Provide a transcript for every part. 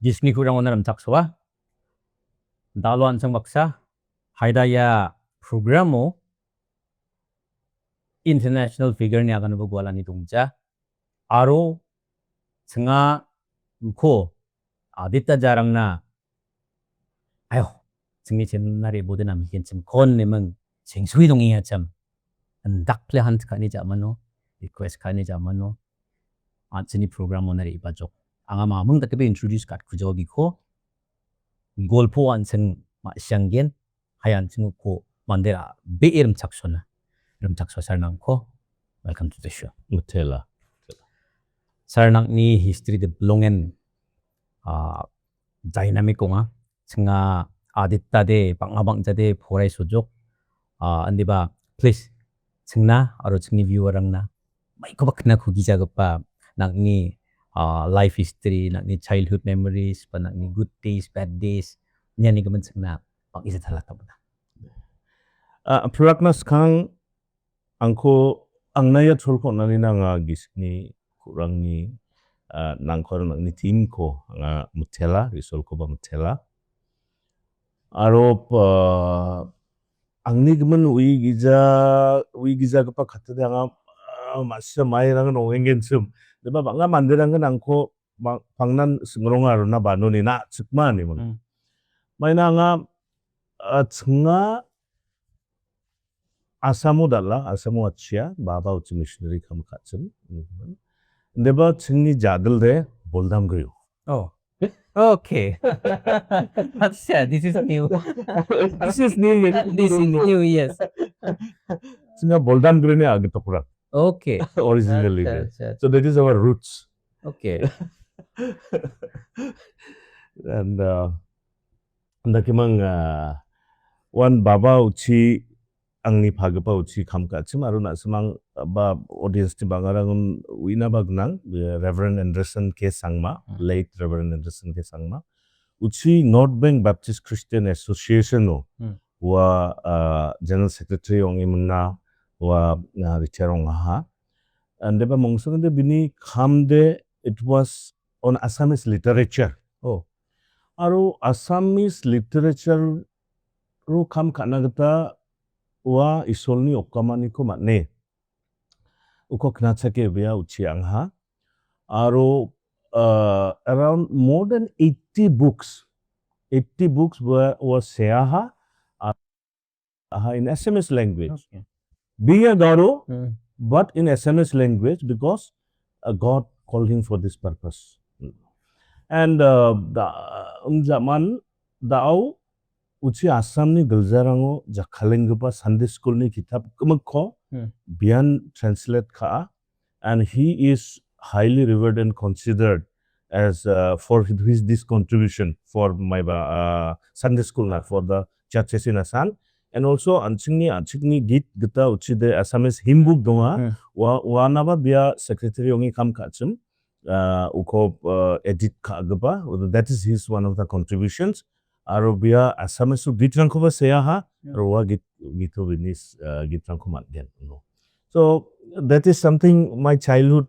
Disney kurang onaram taksoa. Dalo ansang baksa. Haidaya programo international figure ni akan bugwala ni tungja. Aro senga ko adita jarang na ayo sengi nari bude nam hian cem kon nemang sengsui dongi cem andak ple hunt kani jamano request kani jamano sini program nari ibajok anga mamung tak be introduce kat kujogi ko golpo anseng ma syanggen hayan sing ko mandera be iram chaksona sarnang ko welcome to the show Mutela sarnang ni history de blongen dynamic ko nga singa adita de pangabang jade phorai sujok andi ba please singna aro singni viewer rang na mai ko bakna khugi jagapa nangni life history nangni childhood memories pa nangni good days bad days nyani gaman singna pang isa thala tabna Praknas kang angko angnaya tholko nani nga gisni kurangni nangkor nangni team ko nga mutela risol ko ba mutela aro angni gman ui giza gapa khatade anga masya mai rang nongengen sum deba banga mandirang angko pangnan singrong aro na banu ni na chikma ni mang mai na nga tsinga Asamu dalla, Asamu achia, baba uchi missionary kam kachim. Deba chingni jadal de boldam griyo. Oh, okay. That's yeah, this is new. This is new. This is new, yes. Chinga boldam griyo ni agi tokura. Okay. Originally. Achha. So that is our roots. Okay. And ndakimang one baba uchi angni phagapa uchi khamkachim aro nasimang ba audience ti bangarangun uina bagnang Reverend Anderson K Sangma late Reverend Anderson K Sangma uchi North Bank Baptist Christian Association no wa general secretary ongi munna wa richarong ha and deba mongsong de bini khamde it was on Assamese literature aro Assamese literature ro kham kanagata wa isolni okamani ko matne uko knachake bia uchi angha aro around more than 80 books were seaha in SMS language being a garo but in SMS language because God called him for this purpose and the zaman dao uchi Assamni gilzarango jakhalengpa Sunday school ni kitab kumko bian translate kha and he is highly revered and considered as for his this contribution for my Sunday school na for the churches in Assam and also anchingni git gita uchi de Assamese hymn book donga wa naba bia secretary ongi kam khachim uko edit kha gba that is his one of the contributions Arabia Assamese gitrangko ba seaha rowa gito binis gitrangko matgen so that is something my childhood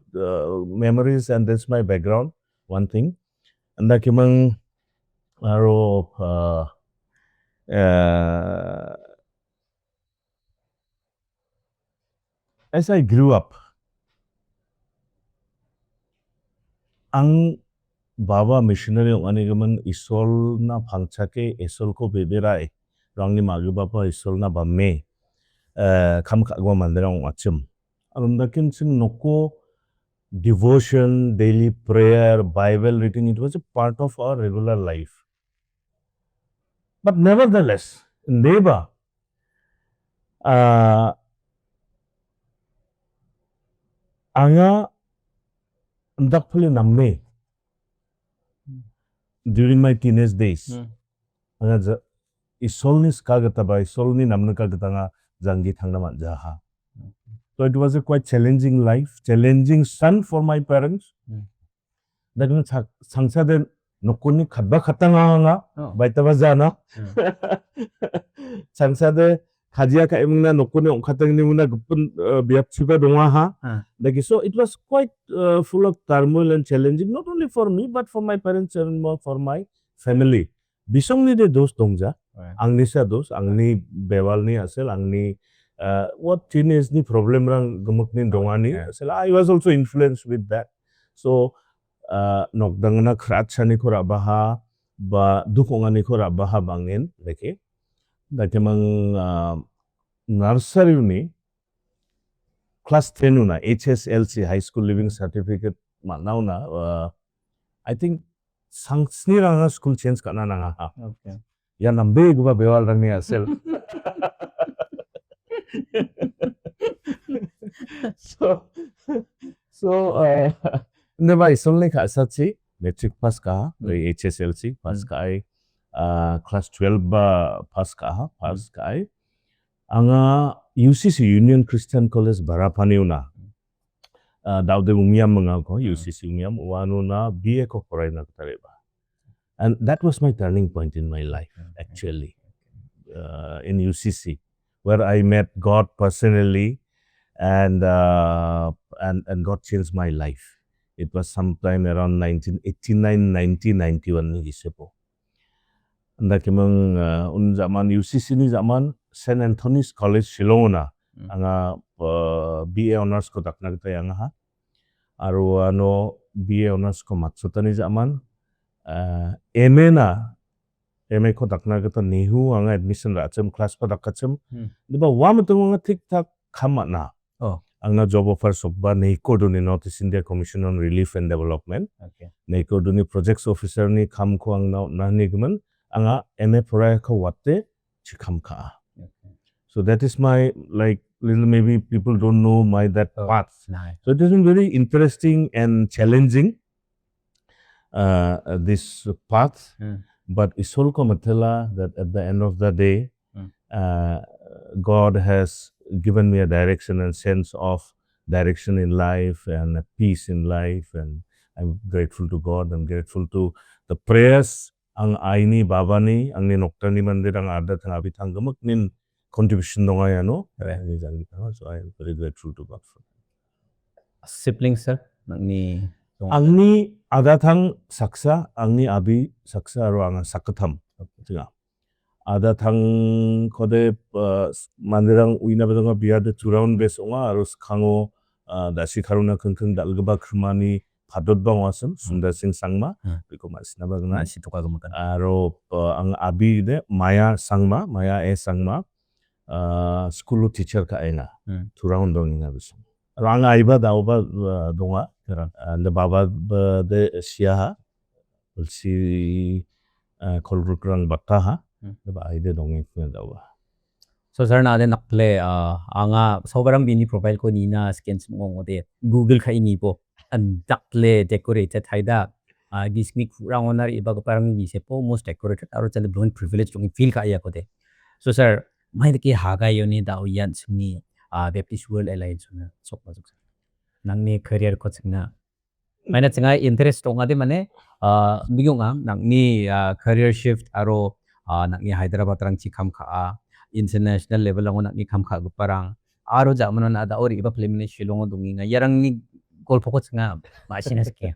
memories and that's my background one thing and that kimang aro as I grew up Baba missionary anigaman isol na phangchake isol ko beberai rangni magi baba isol na bamme kham khagwa manderang achim arundakin sing noko devotion daily prayer Bible reading it was a part of our regular life but nevertheless neba anga ndakphule namme during my teenage days anga isolni skagata ba isolni namna kagata nga jangi thangna manja ha so it was a quite challenging life challenging son for my parents that means sangsa de nokoni khadba khatanga nga baita ba jana sangsa de Khajia ka emna nokone ongkhatang ni muna gupun biap chiba donga ha. So it was quite full of turmoil and challenging, not only for me, but for my parents and for my family. Bisong ni de dos dongja. Angni sa dos, angni bewal ni asel, angni what teenage ni problem rang gemuk ni donga ni asel. I was also influenced with that. So nokdang na kratcha ni ko rabaha ba dukonga ni ko rabaha bangin leke. Dake mang nursery ni class 10 una HSLC high school living certificate ma nauna I think sangsni ranga school change kana nanga ha. Okay. Ya nambe guba bewal rang ni asel. So neba isolne ka sachi metric pass ka HSLC pass ka ai class 12 ba pass ka ai anga UCC Union Christian College Barapani una daude umiam mga ko UCC umiam wano na BA ko koray na tareba. And that was my turning point in my life actually in UCC where I met God personally and God changed my life. It was sometime around 1989 1991 ni gisepo. Anda kimang un zaman UCC ni zaman St. Anthony's College Shillong anga BA honors ko takna kita yang ha. Aro ano BA honors ko matsuta ni zaman MA ko takna kita nihu anga admission racem class ko takacem. Diba wam tu nga tik tak kama na. Anga job offer sobba neiko duni North India Commission on Relief and Development. Neiko duni projects officer ni kam ko ang na nigman anga MA proya ko wate chikam ka. So that is my like little maybe people don't know my that path. So it has been very interesting and challenging this path. But isol ko matela that at the end of the day God has given me a direction and sense of direction in life and a peace in life, and I'm grateful to God. I'm grateful to the prayers ang aini baba ni ang ni nokta ni mandir ang ada tang abi tang gemuk nin contribution dong ay ano. So I am very grateful to God for that. Siblings sir ni ang ni ada tang saksa ang ni abi saksa aro ang sakatam tinga ada tang kode mandirang uina bedonga biade turaun besonga aro kango dasi karuna kengkeng dalgeba krmani padot bang wasem Sundar Singh Sangma biko masina bagna si toka gemukan aro ang abi de Maya Sangma Maya Sangma school teacher ka enga turaun dong inga besong aro ang aiba dauba donga and baba de siaha ulsi kolrukrang bataha ba ide dong ikna dawa. So sir na de nakle anga sobarang bini profile ko nina skins mo ngode Google ka ini po and dakle decorated haida gismi kurang onar iba ko parang bise po most decorated aro chale blowing privilege tong feel ka iya ko de. So sir mai de ki Hagai yoni daw yan suni Baptist World Alliance na sok masuk nangni career ko chingna mai na chinga interest tong ade mane bigong nangni career shift aro nangni Hyderabad rang chikam ka international level ang nangni kam ka parang aro jamano na da ori iba preliminary Shillong dungi nga yarang ni golf ko nga masinas kya.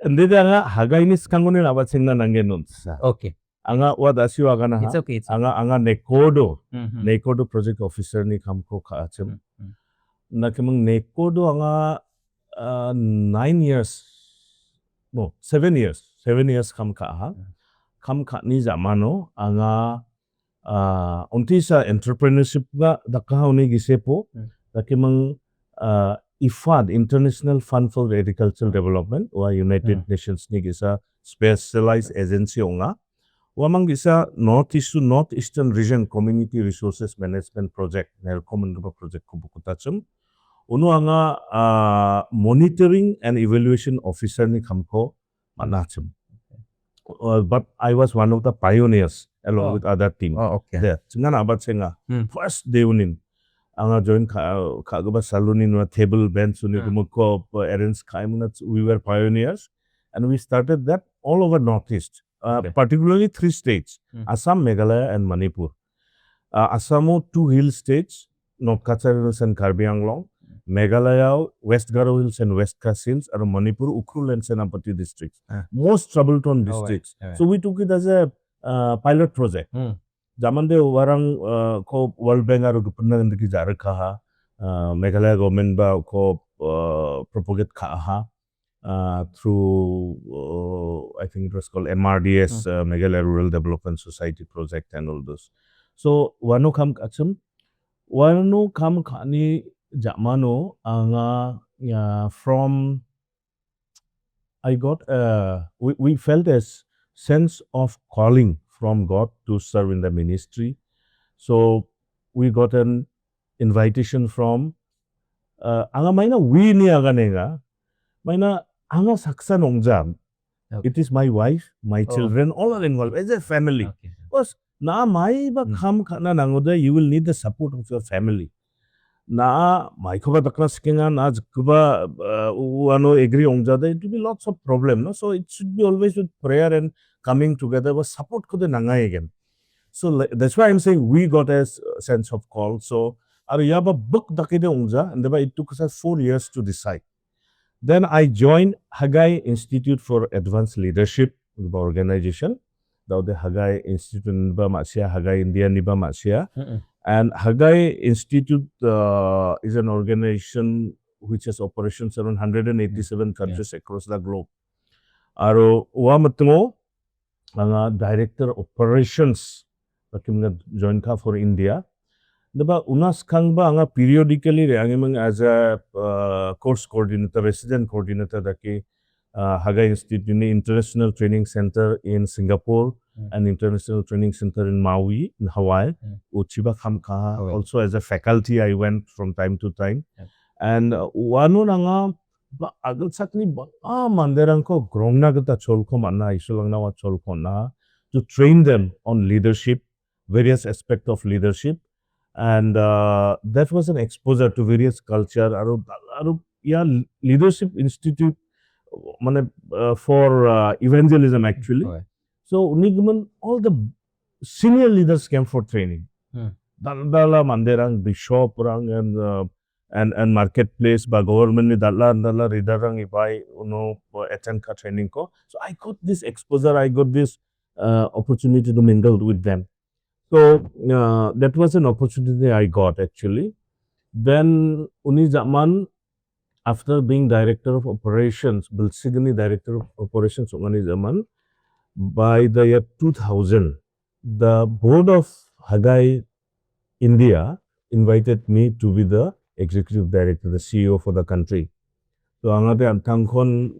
Ande da nga Hagai ni skangone na batsen na nangen nunsa. Okay. Anga wa dasi wa kana ha. It's okay. Anga Nekodo project officer ni kam ko ka achem. Na kemang Nekodo anga 7 years kam ka ha. Kam ka ni zamano anga untisa entrepreneurship ga dakaw ni gisepo dakimang IFAD International Fund for Agricultural Development wa United Nations ni gisa specialized agency onga wa mang gisa Northeast to Northeastern Region Community Resources Management Project nel common project ko bukutachum uno anga monitoring and evaluation officer ni kamko manachum. But I was one of the pioneers along with other team. Okay. There. Singa abat singa. First day unin. Anga join kagaba salunin wa table bench unin kumukko arrange kaimunat. We were pioneers and we started that all over Northeast. Particularly 3 states. Assam, Meghalaya and Manipur. Assamo 2 hill states, North Kachar Hills and Karbi Anglong, Meghalaya, West Garo Hills and West Khas Hills, and Manipur, Ukhrul and Senapati districts. Most trouble-torn districts. So we took it as a pilot project. Jamande warang ko World Bank aru gupna ndiki jar kha Meghalaya government ba ko propagate kha through I think it was called MRDS Meghalaya Rural Development Society project and all those. So wano kam kachum wano kam khani jamano anga from I got we felt a sense of calling from God to serve in the ministry. So we got an invitation from anga maina we ni aga nega maina anga saksa nongja. It is my wife, my children, all are involved as a family. Because na mai ba kham khana nangoda you will need the support of your family. Na mai khoba takna sikenga na jkuba wano agree ongjada it will be lots of problem no, so it should be always with prayer and coming together was support khode nangai again. So that's why I'm saying we got a sense of call. So aru yaba book dakide ongja and it took us 4 years to decide. Then I joined Hagai Institute for Advanced Leadership organization. The Hagai Institute niba masia Hagai India niba masia. And Hagai Institute is an organization which has operations around 187 countries across the globe. Aro wa matngo anga director operations bakimga join ka for India. Daba unas kangba anga periodically reangimang as a course coordinator, resident coordinator daki Hagai Institute International Training Center in Singapore and International Training Center in Maui, in Hawaii. Uchiba Khamkaha. Also as a faculty, I went from time to time. And wano nanga agal sakni manderangko grongna gata cholko manna isulangna wa cholko na to train them on leadership, various aspects of leadership. And that was an exposure to various culture. Aru Leadership Institute for evangelism actually. So all the senior leaders came for training. Dala manderang bishop rang and marketplace ba government ni dala readerang ibai attend ka training ko. So I got this exposure, I got this opportunity to mingle with them. So that was an opportunity I got actually. Then uni zaman after being director of operations, Bilsigani director of operations uni zaman, by the year 2000, the board of Hagai India invited me to be the executive director, the CEO for the country. So angade antangkon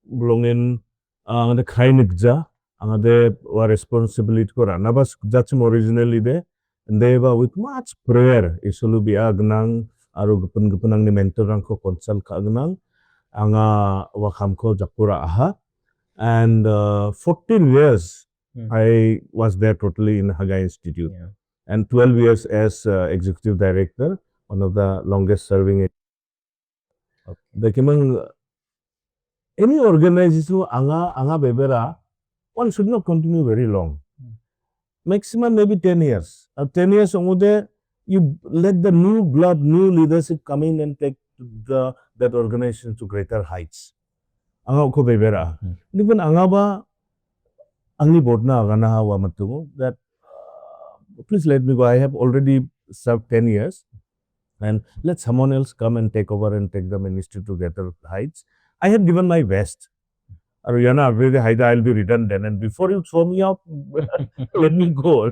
belongin angade khainigja angade wa responsibility ko ranabas jachim originally de ndeba with much prayer isulu biagnang aru gupen ni mentor rangko consult kagnang anga wa khamko jakura aha. And 14 years I was there totally in Hagai Institute and 12 years as executive director, one of the longest serving. The kimang any organization anga bebera, one should not continue very long. Maximum maybe 10 years. 10 years ongude you let the new blood, new leadership come in and take that organization to greater heights. Anga ko bebera. Even anga ba angni board na agana wa matugo that please let me go. I have already served 10 years and let someone else come and take over and take the ministry to greater heights. I have given my best. I'll be redundant and before you throw me out, let me go.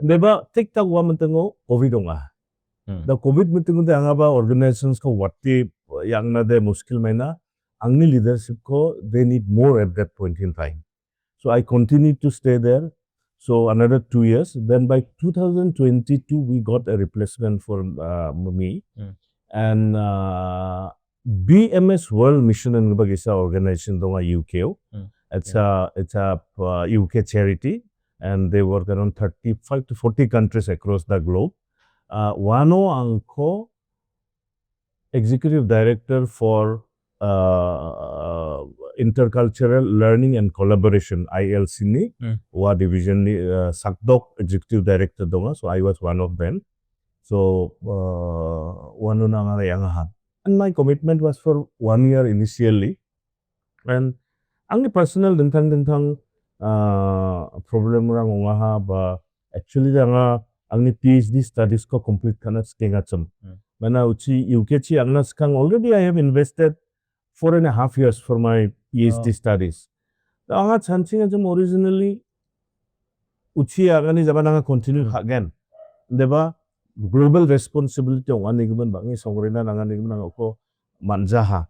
Never take the woman to go COVID. The COVID meeting the Angaba organizations ko wati yang na de muskil mena angni leadership ko they need more at that point in time. So I continued to stay there. So another 2 years. Then by 2022 we got a replacement for me and BMS World Mission and Bagisa organization donga UK. It's a UK charity and they work around 35 to 40 countries across the globe. Wano Anko executive director for intercultural learning and collaboration ILC ni wa division ni Sakdok executive director donga, so I was one of them. So one na nga yang ha, and my commitment was for 1 year initially, and ang personal dentang problem rang nga ha ba actually nga ang PhD studies ko complete kana skenga chum mana uchi UK chi ang skang already I have invested 4.5 years for my PhD studies. Anga chanching 좀 originally uchi agani jabana continue again. Deba global responsibility ong ani given bangi songrena nangani given ko manjaha.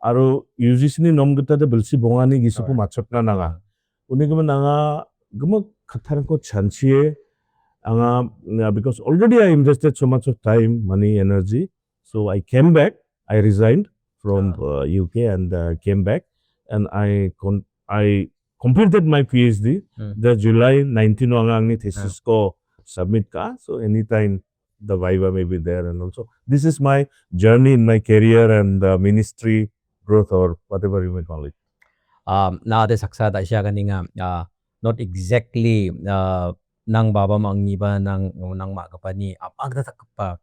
Aro UGC ni nom gita de belsi bongani gisupu machotna nanga. Uni given nanga guma kataran ko chanchie anga because already I invested so much of time, money, energy. So I came back. I resigned from UK and came back, and I completed my PhD. The July 19 ang thesis ko submit ka. So anytime the viva may be there, and also this is my journey in my career and ministry growth or whatever you may call it. Na ade saksa da siya kaninga not exactly nang baba mang iba nang mga ni apag da pa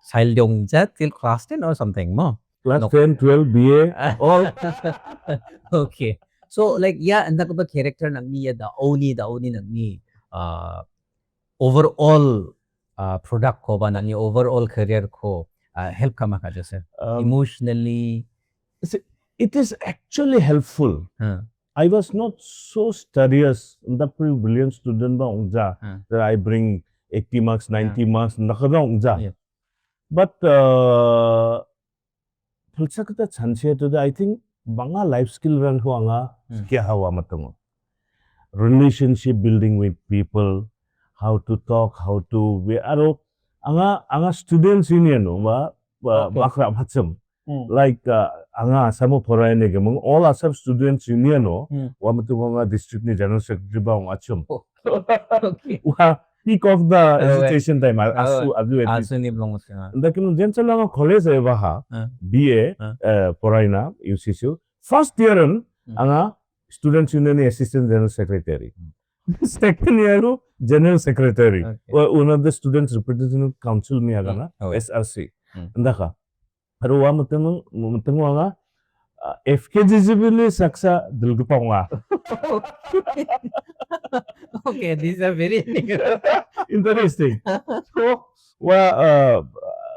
sailongja till class 10 or something mo. Class 10, 12, BA, all. Okay. So like yeah, and that character nang niya the only nang ni overall product ko ba nang overall career ko help ka maka sir emotionally. It is actually helpful. I was not so studious, the pretty brilliant student ba ongja that I bring 80 marks, 90 marks, nakada ongja. But pulsakata chanche to I think banga life skill ran ho anga kya hawa matango. Relationship building with people, how to talk, how to be aro anga students union no ba bakra bacham. Like anga asamo porayane gemong all Assam students union no wa matuanga district ni general secretary ba ong achum. Okay. Wa peak of the agitation time asu ni blong nga. Ndakim jencha lang college e ba BA porayna UCC first year anga students union ni assistant general secretary. Second year general secretary. One of the students representative council ni agana SRC. Ndaka Aro wa mutengo nga FKGGBili saksa dilgupa nga. Okay, these are very interesting. So wa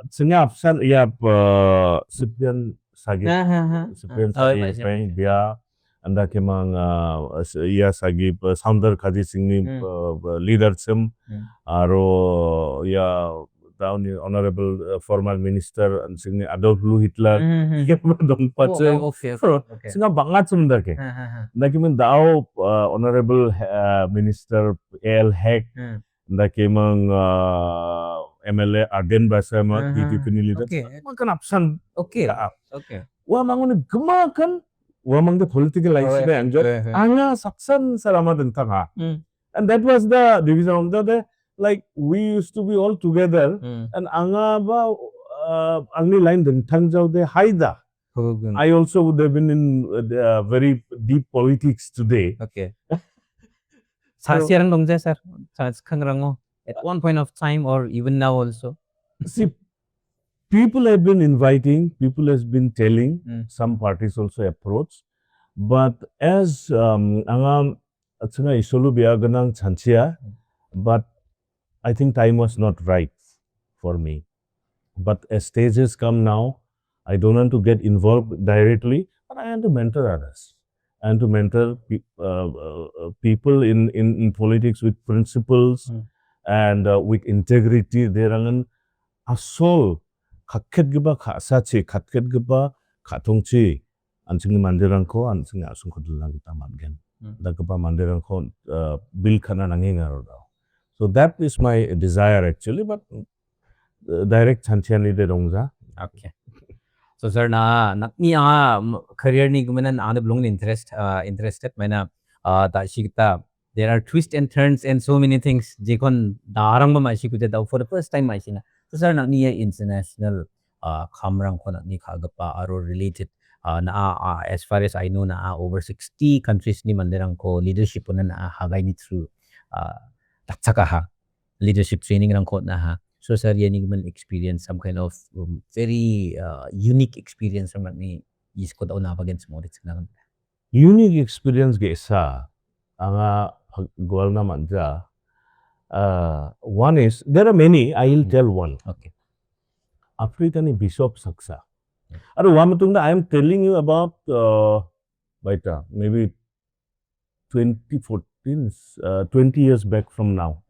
tsengapsan ya Sipian Sagi dia anda kemang ya Sagi founder Kaji Singni leader sim aro ya down honorable former minister and sing Adolf Hitler dong pache singa bangat sumda ke ndakimen dao honorable minister AL Heck ndakimang MLA Arden Basama DPP leader makan absan okay wa mangun gemakan wa mang the political life be enjoy anga saksan salama dentanga and that was the division of the like we used to be all together and anga ba angni line dentang jaw de haida. I also would have been in very deep politics today. Okay. Sasirang dongja sir kangrang at one point of time or even now also. See, people have been inviting, people has been telling, some parties also approach, but as anga atsanga isolu biaganang chanchia, but I think time was not right for me. But as stages come now, I don't want to get involved directly, but I want to mentor others and to mentor people in politics with principles and with integrity. There are a soul, kakket giba kasachi, kakket giba katongchi, anjing mandirangko, anjing asung kodulang kita mangen. Dagaba mandirangko bil kana nanginga. So that is my desire actually, but direct chanchian ni de dongja. Okay. So sir na ni career ni gumanan ane belong interested mana ta shikta there are twists and turns and so many things jekon darang ma shikute da for the first time ma sina. So sir na ni international khamrang ko na ni khagapa aro related As far as I know, over 60 countries ni mandirang ko leadership po na Hagai ni through taksaka ha leadership training rang ko na ha. So sir, yan yung experience, some kind of very unique experience naman ni isko daw na pagyan sa morit sa Unique experience ge sa anga goal na manja. One is there are many. I will tell one. Okay. Africa ni Bishop Saksa. Aru wamatungda I am telling you about maybe 2014, 20 years back from now.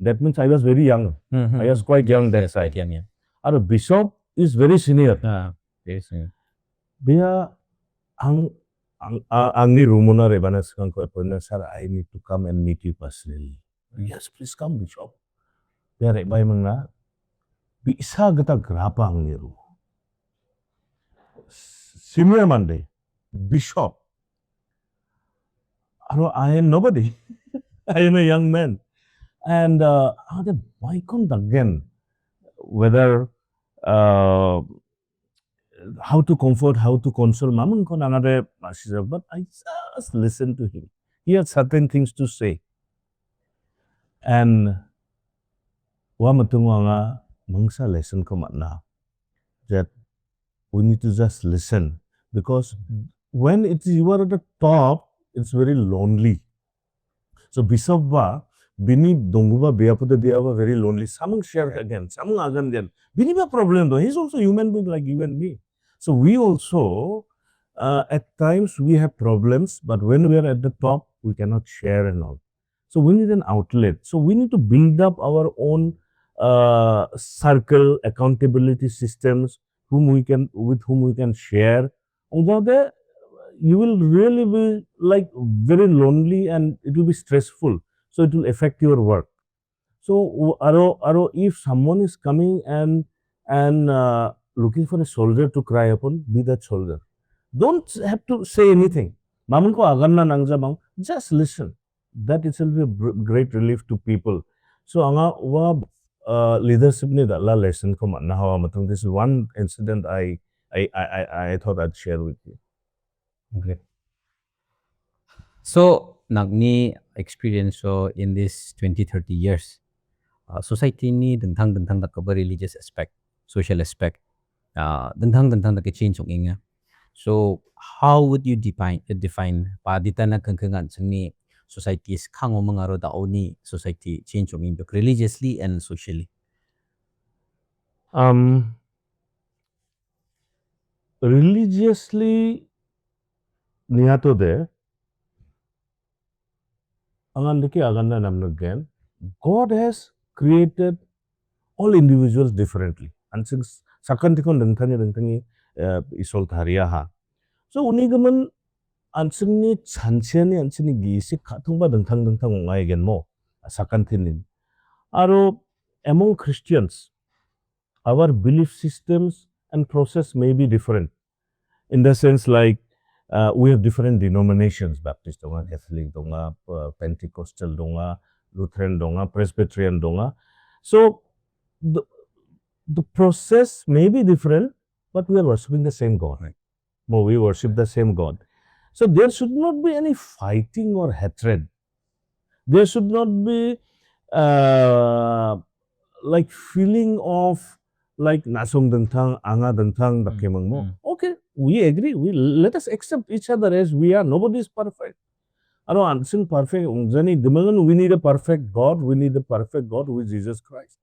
That means I was very young. I was quite young that time. Young, yeah. Aru Bishop is very senior. Very senior. Bia angni rumuna rebana sekang ko appointment, sir, I need to come and meet you personally. Yes, please come, Bishop. Bia rebai mangna bisa gata grapa angni ru. Senior Monday, Bishop. I am nobody. I am a young man. And why can't again whether how to comfort, how to console, Mamun kon another but I just listen to him. He had certain things to say. And wamatunga mangsa lesson ko matna that we need to just listen, because when you are at the top, it's very lonely. So Bishop ba bini donguba beaputa diaba very lonely. Samung share again, samung agan then. Bini ba problem though. He's also human being like you and me. So we also at times we have problems, but when we are at the top, we cannot share and all. So we need an outlet. So we need to build up our own circle, accountability systems, with whom we can share. Although you will really be like very lonely and it will be stressful. So it will affect your work. So if someone is coming and looking for a shoulder to cry upon, be that shoulder. Don't have to say anything. Mamun ko aganna nangja bang, just listen. That itself will be a great relief to people. So anga wa leadership ni da la lesson ko na hawa matung. This is one incident I thought I'd share with you. Okay. So nagni experience so in this 20-30 years, society ni dentang da cover religious aspect, social aspect, dentang da ke change ong inga. So how would you define padita na kangkangan sangni society is kango mangaro da oni society change ong inga religiously and socially? Religiously niyato de angandiki aganda namnagain, God has created all individuals differently. And since sakantikon dengtangi isol tharia ha. So unigaman ansini chancheni ansini gisi katungba dengtang ungai mo sakantinin. Aro among Christians, our belief systems and process may be different. In the sense like we have different denominations, Baptist donga, Catholic donga, Pentecostal donga, Lutheran donga, Presbyterian donga. So the process may be different, but we are worshiping the same God. Right? We worship the same God. So there should not be any fighting or hatred. There should not be like feeling of like nasong dengtang, anga dengtang, dakemang mo. Okay, we agree. Let us accept each other as we are. Nobody is perfect. Ano ansing perfect. We need a perfect God. We need a perfect God who is Jesus Christ.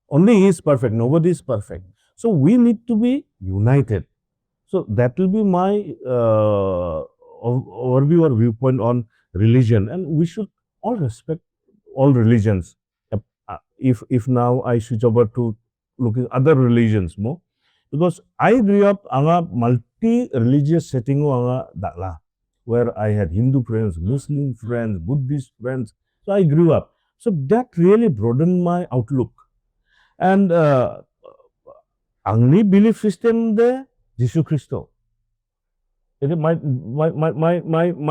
Only He is perfect. Nobody is perfect. So we need to be united. So that will be my overview or viewpoint on religion, and we should all respect all religions. If now I switch over to looking other religions more, because I grew up in a multi-religious setting where I had Hindu friends, Muslim friends, Buddhist friends. So I grew up. So that really broadened my outlook. And angni belief system de Jesus Christo. My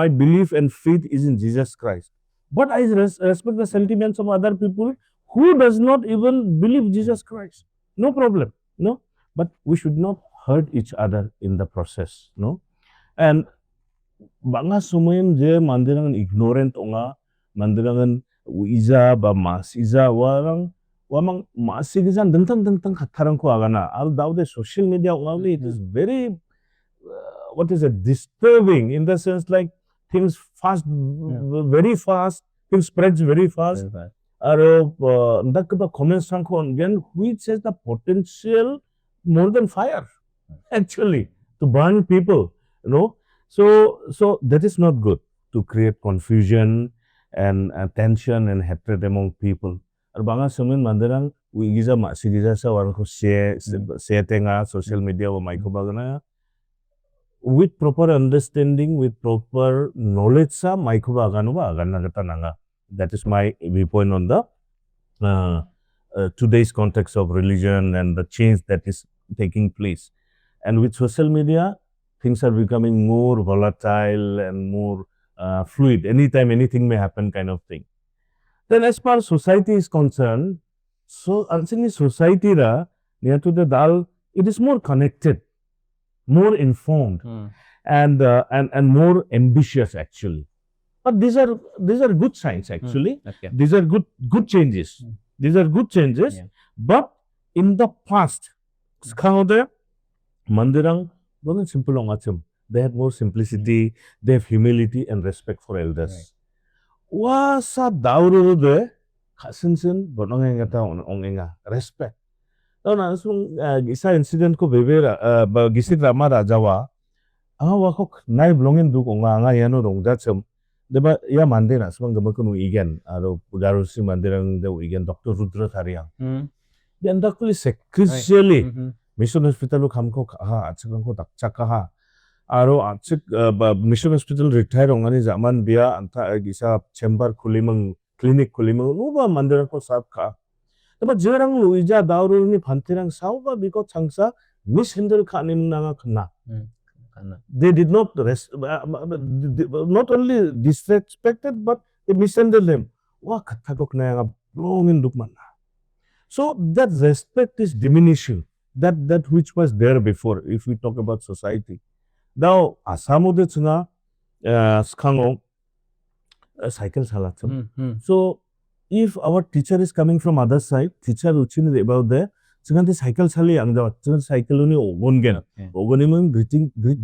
belief and faith is in Jesus Christ. But I respect the sentiments of other people who does not even believe Jesus Christ. No problem. No. But we should not hurt each other in the process, no? And banga sumayin je mandirangan ignorant onga, mandirangan uiza ba masiza warang wamang masigizan dentang khatarang ko agana. Al daude social media onga it is very what is it, disturbing in the sense like things fast, very fast, things spreads very fast. The comments again, which has the potential more than fire, actually, to burn people, you know. So that is not good, to create confusion and tension and hatred among people. Banga semen mandirang wigiza masigiza sa warang ko share tenga social media wa maiko bagana with proper understanding, with proper knowledge sa maiko bagano ba agana kata nanga. That is my viewpoint on the today's context of religion and the change that is taking place. And with social media, things are becoming more volatile and more fluid. Anytime anything may happen, kind of thing. Then as far as society is concerned, so answering society ra near to the dal, it is more connected, more informed, and more ambitious actually. But these are good signs actually. Okay. These are good changes. These are good changes. Yeah. But in the past, mandirang don't simple ongachum. They had more simplicity, they have humility and respect for elders. Wasa dauru de kasensen bonongengata ongenga respect. Tahu na sung gisa incident ko bebera gisik rama rajawa anga wakok nai blongin duk onga anga yano rongjachum. Deba ya mandira semang deba kunu igen aro pugarusi mandirang de igen Dr. Rudra Tharyang. Dia ndakuli sacrificially mission hospital kamko kaha achikangko dakchakaha aro achik mission hospital retire ongani zaman bia anta gisa chamber khulimang clinic khulimang nuba mandirang ko sab ka. Deba jerang luija dauru ni phantirang sauba biko changsa mishandle khanim nanga khna. They did not only disrespected, but they mishandled them. So that respect is diminishing. That which was there before, if we talk about society. Now, asamude chunga skango cycle salatum. So if our teacher is coming from other side, teacher uchin about there. Chungante cycle sali angda chung cycle uni ogon gen ogoni mung greet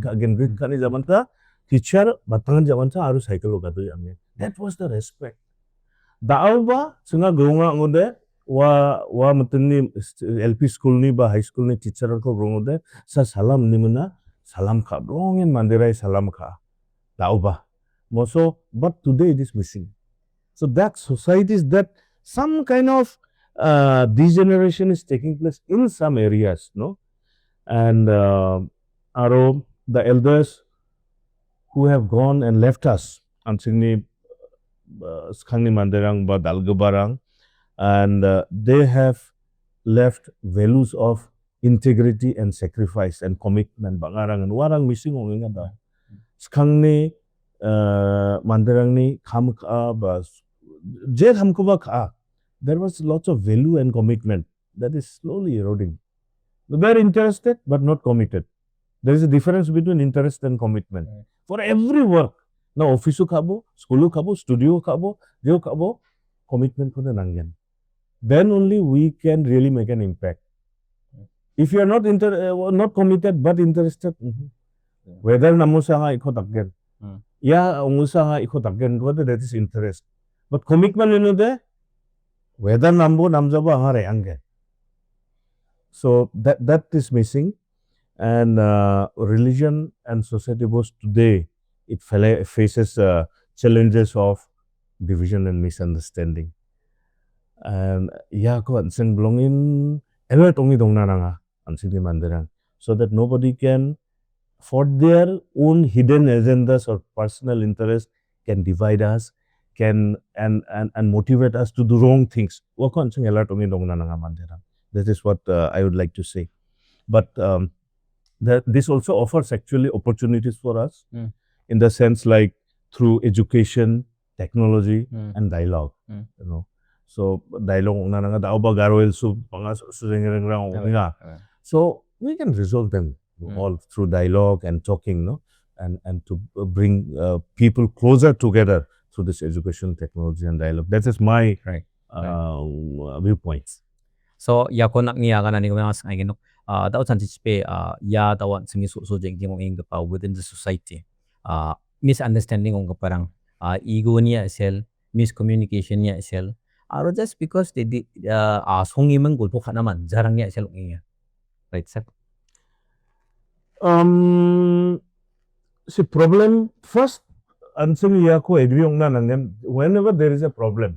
kani jamanta teacher batangan jamanta aru cycle ogadu yange. That was the respect. Dawa chunga gonga ngode wa matni LP school ni ba high school ni teacher ko gongode sa salam nimuna salam kha rongin mandirai salam kha dawa moso, but today it is missing. So that societies, that some kind of degeneration is taking place in some areas, no? And the elders who have gone and left us, Ansingni Skangni Mandirang ba Dalgabarang, and they have left values of integrity and sacrifice and commitment. Bangarang and warang missing onginga da. Skangni Mandirang ni kham ka ba je khamko ba kha. There was lots of value and commitment that is slowly eroding. They are interested but not committed. There is a difference between interest and commitment. For every work, now office khabo, school khabo, studio khabo, jo khabo, commitment ko na nangyan. Then only we can really make an impact. If you are not committed but interested, whether namusanga iko takgen, ya ungusanga iko takgen, whether that is interest. But commitment you know there. Whether nambo namjabo angare ange. So that is missing, and religion and society both today it faces challenges of division and misunderstanding. And ya ko anseng belongin alert ongi dongna nanga ansing mandirang, so that nobody can for their own hidden agendas or personal interest can divide us, can and motivate us to do wrong things. That is what I would like to say. But this also offers actually opportunities for us in the sense like through education, technology, and dialogue. You know, so dialogue so we can resolve them all through dialogue and talking, no, and to bring people closer together through this education, technology, and dialogue. That is my viewpoints. So ya ko nak niya kana ni mas ay gino daw anticipate ya daw singi so jeng jeng ing pa within the society misunderstanding ong parang ego niya sel miscommunication niya sel aro just because they did songi man gulpo kana man jarang niya sel ngiya right sir see problem first answer ya ko agree ong na nang whenever there is a problem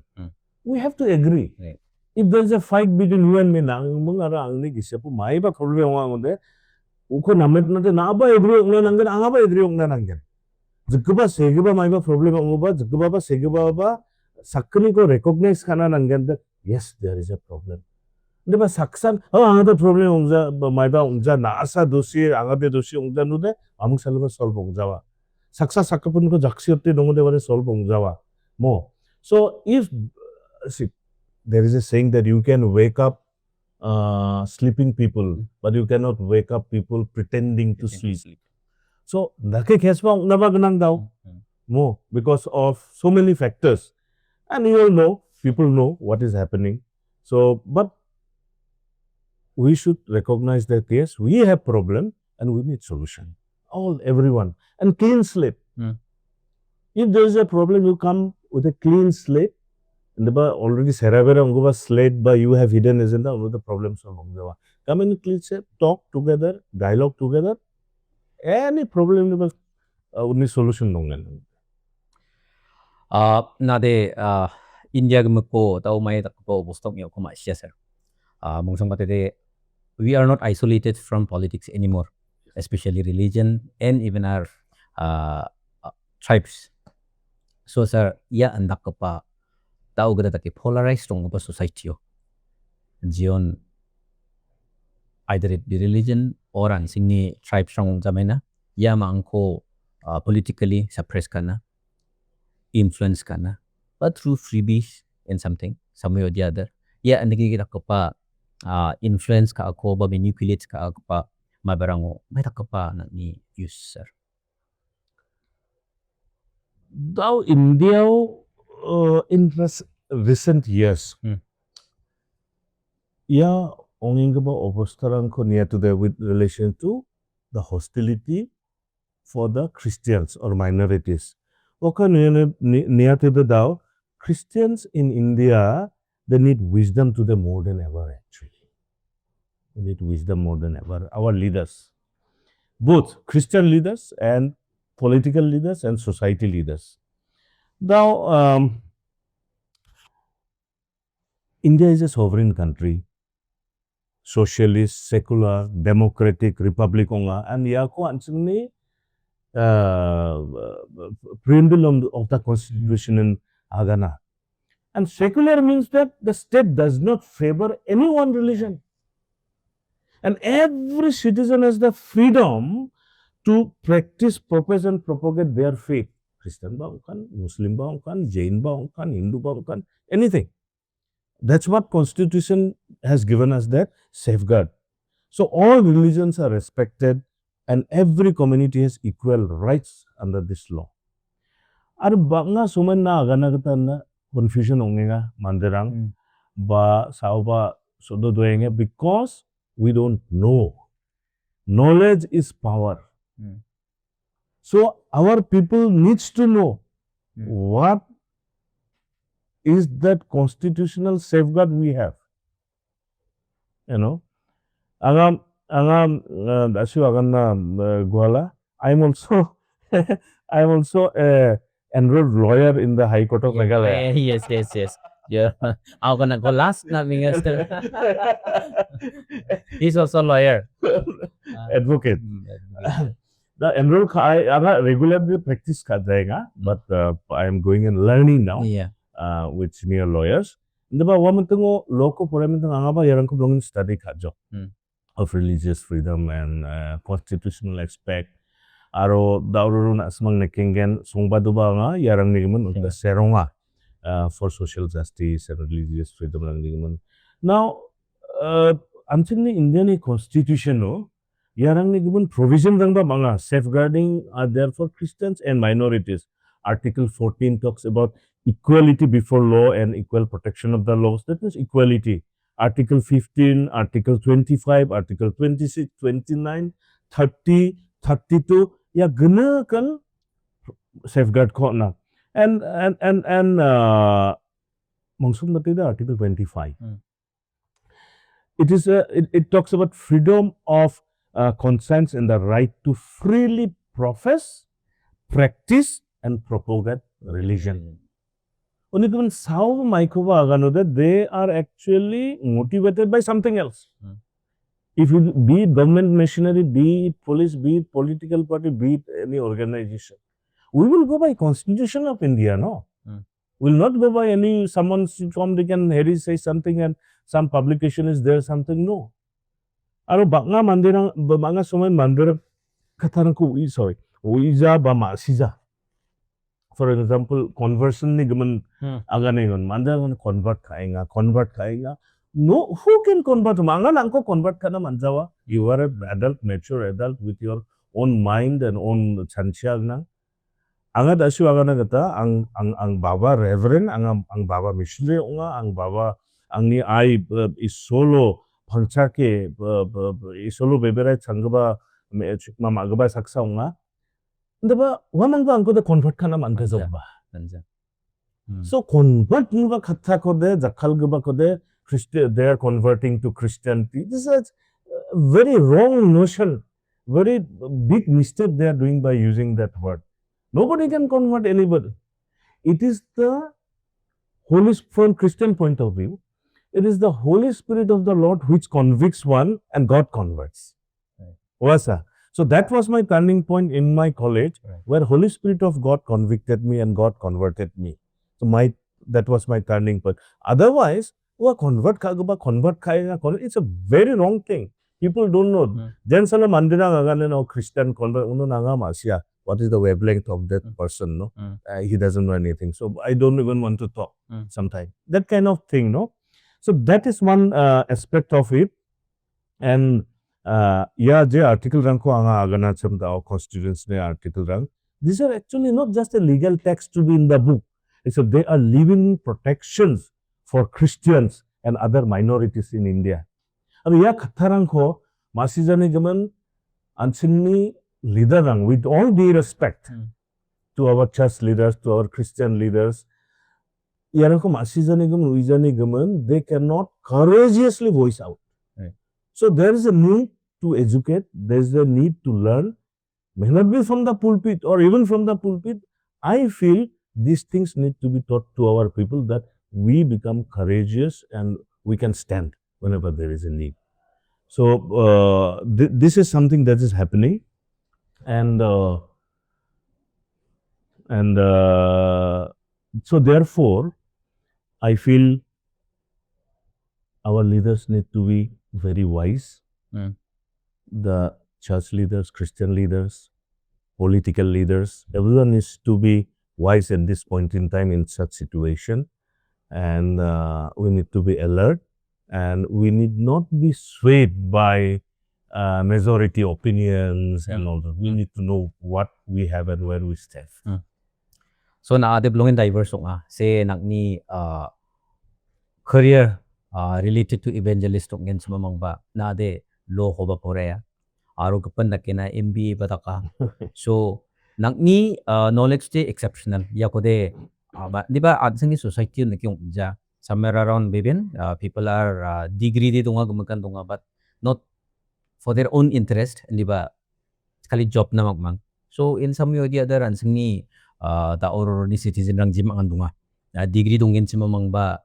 we have to agree. Right. If there is a fight between you and me, nang mungara ang ni gisa po mai ba problem ang ngonde uko namet nate na ba agree ong na nangen ang ba agree ong na nangen jikba segba mai ba problem ang ba jikba ba segba ba sakni ko recognize kana nangen that yes there is a problem. 근데 봐 saksan ang ada problem ongja mai ba ongja nasa dosi ang abe dosi ongja nude amung salba solve ongjawa saksa sakapun ko jaksiyotte nongode bare solve ongjawa mo so if see there is a saying that you can wake up sleeping people, but you cannot wake up people pretending to sleep. So, nake keswa nabaganang daw mo because of so many factors. And you all know, people know what is happening. So, but we should recognize that yes, we have problem and we need solution. Everyone. And clean slate. If there is a problem, you come with a clean slate. And already Sarabera Unguba slate by you have hidden agenda one of the problems of Ungawa. Come in clean slate, talk together, dialogue together. Any problem only solution nongan. Nade India gumpo tao may takpo bustong yo kuma siya sir. Mungsang matete we are not isolated from politics anymore, especially religion and even our tribes. So sir, ya andak ko pa tao gada taki polarized tong pa society yo. Jion either it be religion or an singni tribe strong zamena ya maangko politically suppress kana influence kana but through freebies and something some way or the other ya andiki kita ko pa influence ka ako ba manipulate ka ako pa mabarango may ka pa na ni use sir. Now India in recent years, yeah, ongingaba obostaran ko near to the with relation to the hostility for the Christians or minorities. Okay, near to the Dao, Christians in India, they need wisdom to the more than ever actually. They need wisdom more than ever. Our leaders, both Christian leaders and political leaders and society leaders. Now, India is a sovereign country, socialist, secular, democratic, republic and yako ansini preamble of the constitution in Agana. And secular means that the state does not favor any one religion. And every citizen has the freedom to practice, profess and propagate their faith. Christian baungkan, Muslim baungkan, Jain baungkan, Hindu baungkan, anything. That's what Constitution has given us that safeguard. So all religions are respected and every community has equal rights under this law. Ar banga suman na agana na confusion ongenga manderang ba sauba sodo doenge because we don't know. Knowledge is power. So our people needs to know what is that constitutional safeguard we have. You know, agam dasu agana gwala. I'm also a enrolled lawyer in the High Court of Meghalaya. Yes. Yeah, I'm gonna go last na minister. He's also a lawyer. Advocate. The enrolled I regularly practice kadega, but I am going and learning now. Yeah. With senior lawyers. Hindi ba wamantungo loko poramentang angaba yarang ko belong study kajo of religious freedom and constitutional aspect. Aro daururu na asmang nekingen songbadu ba nga yarang nigiman the seronga for social justice and religious freedom lang nigiman. Now, until the Indian constitution no, yarang ni given provision rang ba manga safeguarding are there for Christians and minorities. Article 14 talks about equality before law and equal protection of the laws. That means equality. Article 15, Article 25, Article 26, 29, 30, 32. Ya gana kan safeguard ko na. And mangsum natin Article 25. It talks about freedom of conscience and the right to freely profess, practice, and propagate religion. Only given Sao Maikova Agano that they are actually motivated by something else. If you be it government machinery, be it police, be it political party, be it any organization, we will go by Constitution of India, no? We will not go by any someone from they can Harry say something and some publication is there something, no. Aro banga mandirang banga somay mandirang katarang ko sorry uiza ba masiza. For example, conversion ni gaman agane yon mandirang convert kayega. No, who can convert? Manga nangko convert kana manjawa. You are an adult, mature adult with your own mind and own chansya nang. Anga dasu agana kata ang baba reverend ang baba missionary nga ang baba angni I is solo pangchake is solo beberai changba mama agba saksa nga. Ndaba wamangba angko the convert kana manjawa ba. So convert nga kata kode jakal gba kode Christian, they are converting to Christianity. This is a very wrong notion, very big mistake they are doing by using that word. Nobody can convert anybody. It is the Holy from Christian point of view. It is the Holy Spirit of the Lord which convicts one and God converts. Right. So that was my turning point in my college, where Holy Spirit of God convicted me and God converted me. So that was my turning point. Otherwise, convert kayega, it's a very wrong thing. People don't know. Then sala mandira agane no Christian convert uno nanga masya. What is the wavelength of that person? No, he doesn't know anything. So I don't even want to talk sometimes. That kind of thing, no. So that is one aspect of it. And yeah, the article rang ko anga agana cham da constituents ne article rang. These are actually not just a legal text to be in the book. So they are living protections for Christians and other minorities in India. And yeah, katharang ko masijani gaman ansinni leader rang with all due respect to our church leaders, to our Christian leaders. Yarang ko masijani gaman uijani gaman they cannot courageously voice out. So there is a need to educate, there is a need to learn, may not be from the pulpit or even from the pulpit. I feel these things need to be taught to our people that we become courageous and we can stand whenever there is a need. So this is something that is happening, and so therefore I feel our leaders need to be very wise. The church leaders, Christian leaders, political leaders, everyone needs to be wise at this point in time in such situation. And we need to be alert, and we need not be swayed by majority opinions and all that. We need to know what we have and where we stand. So naade belongin diverse nga say nakni career related to evangelist ngin sumamang ba naade law ko ba korea aro kapan nakina MBA ba taka. So nakni knowledge de exceptional yakode di ba adsang society nakyong ja somewhere around Bibin people are degree de dunga gumakan dunga but not for their own interest di ba kali job na magmang. So in some way or the other ansang ni the or ni citizen rang jim ang dunga degree dungin si mamang ba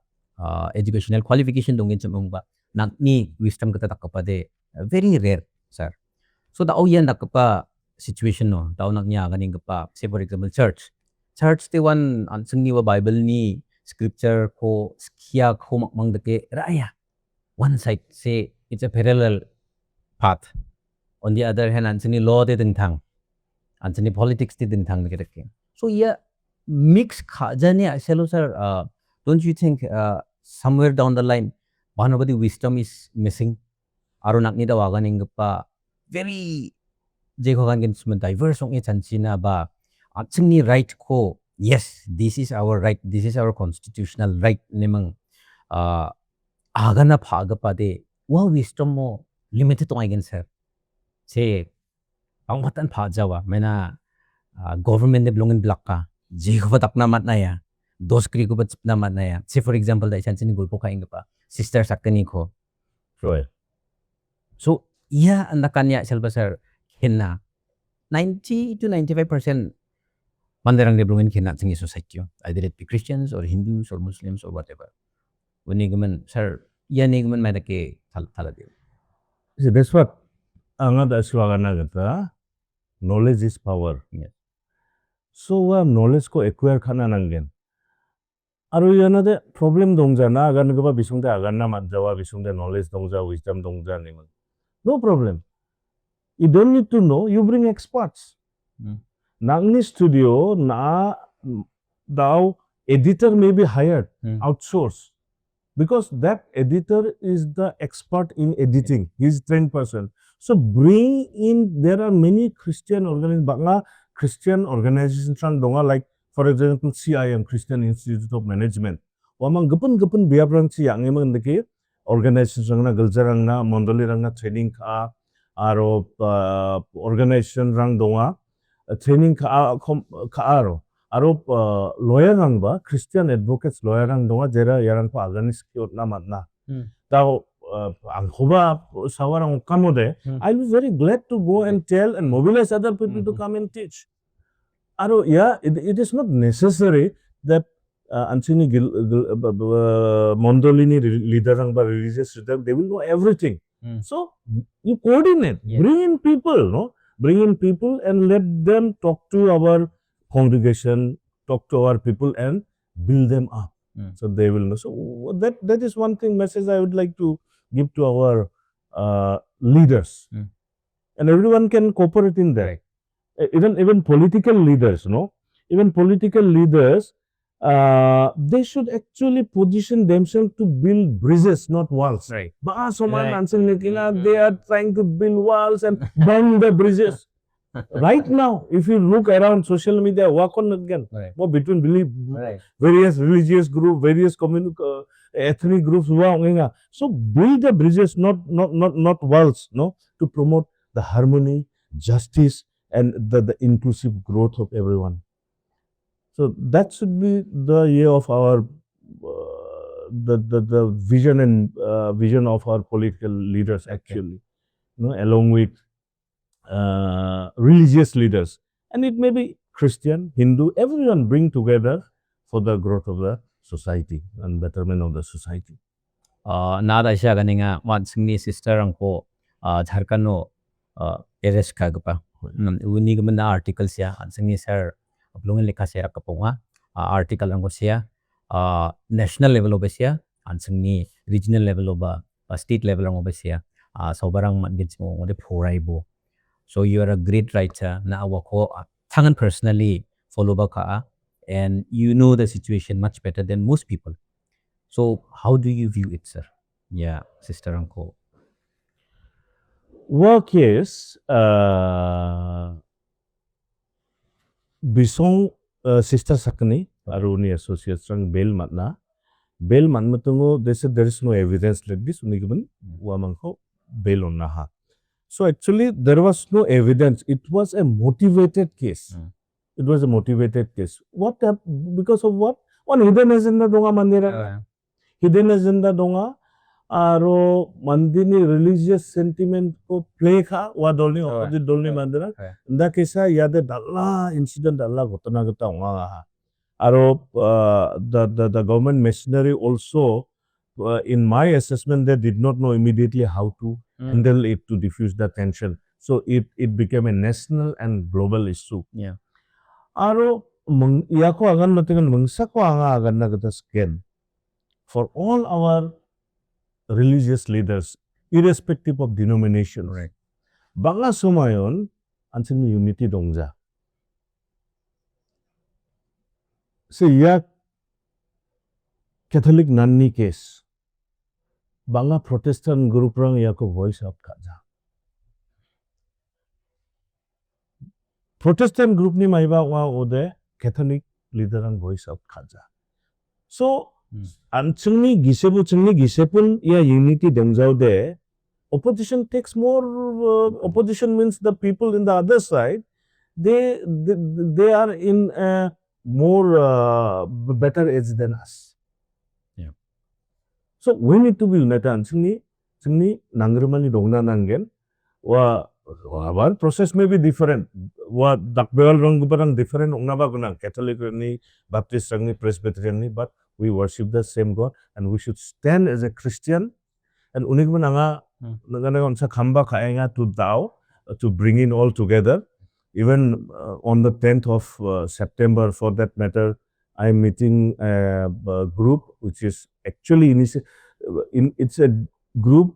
educational qualification dungin si mamang ba nakni wisdom kata takapade very rare sir. So the yan nakapa situation no tao naknya kaning kapa say for example church the one ansang ni wa Bible ni scripture ko skya ko makmang dake raya one side say it's a parallel path, on the other hand ansang ni law de dingtang ansang ni politics de dingtang dake. So yeah mix khajane aselo sir don't you think somewhere down the line one of the wisdom is missing aro nakni dawagan ing pa very 제거간 겐스면 diverse ong chanchina ba achingni right ko yes this is our right, this is our constitutional right nemang agana phaga pade wa wisdom mo limited tong again sir se pangmatan phajawa mena government ne blongin block ka jehova takna mat na ya dos kri ko bat na mat na ya say for example da chanchini gulpo ka inga pa sister sakani ko Right. so iya andakanya selba sir henna 90 to 95% mandarang deblongin kena tingi society either it be Christians or Hindus or Muslims or whatever unigaman sir iya nigaman may nake thala deal See, that's what anga da swagana gata knowledge is power. yes So knowledge ko acquire khana nangen. Aru yanade problem dongja na agan gaba bisungde agan na manjawa bisungde knowledge dongja wisdom dongja niman. No problem. You don't need to know, you bring experts. Nangni studio na thou editor may be hired, outsource. Because that editor is the expert in editing. He's trained person. So bring in, there are many Christian organizations like, for example, CIM, Christian Institute of Management. Wamang gapun biabrang si yang emang deke organizations rangna galjarangna mondoli rangna training ka aro organization rang donga training ka aro lawyer rang ba Christian advocates lawyer rang donga jera yarang ko against ki na matna tao angkhoba sawarang kamode I was very glad to go and tell and mobilize other people to come and teach. Aro it is not necessary that Anchini Mondolini leader ba religious leader, they will know everything. So you coordinate, bring in people, no? Bring in people and let them talk to our congregation, talk to our people and build them up. So they will know. So that is one thing message I would like to give to our leaders. And everyone can cooperate in that. Even political leaders, no? Even political leaders, they should actually position themselves to build bridges, not walls. right They are trying to build walls and burn the bridges. Right now, if you look around social media, walk on again. Between various religious groups, various ethnic groups. So build the bridges, not walls, no, to promote the harmony, justice, and the inclusive growth of everyone. So that should be the year of our the vision and vision of our political leaders actually, along with religious leaders, and it may be Christian, Hindu, everyone bring together for the growth of the society and betterment of the society. nada siya ganinga mansingni sister angko Jharkhand arrest kagpa unigaman na article siya ansingni sir ablongin lekha siya kaponga article angko siya national level of siya ansingni regional level of state level of siya sobarang mangit mo ngode phoraibo. So you are a great writer na awako tangan personally follow ba ka and you know the situation much better than most people. So how do you view it, sir? Yeah, sister uncle. Work is bisong sister sakni aruni associates rang bail matna bail matmatungo they said there is no evidence like this unigiban wamangko bail on naha. So actually there was no evidence. It was a motivated case. It was a motivated case. What happened? Because of what? One hidden agenda donga mandira. Hidden agenda donga aro mandini religious sentiment ko play kha wa dolni opposite dolni mandira. Nda kesa yade dalla incident dalla ghotana gata onga aro the government machinery also in my assessment they did not know immediately how to handle it to diffuse the tension. So it became a national and global issue. Yeah. Aro yako agan natingan mangsa ko anga agan na gata scan for all our religious leaders irrespective of denomination. Right. Banga sumayon ansin unity dongja. So yak Catholic nanni case. Banga Protestant group rang yako voice up kaja. Protestant group ni maiba wa ode Catholic leader ang voice out khaja. So an chungni gisepun ya unity demjau de opposition takes more opposition means the people in the other side they are in a more better age than us. Yeah. So we need to be united. An chungni nangrmani dongna nangen wa our process may be different. What dakbewal rong barang different ongna gunang Catholic ni, Baptist ni, Presbyterian ni, but we worship the same God and we should stand as a Christian. And unik man anga onsa khamba khaenga to thou to bring in all together. Even on the 10th of September, for that matter, I am meeting a group which is actually it's a group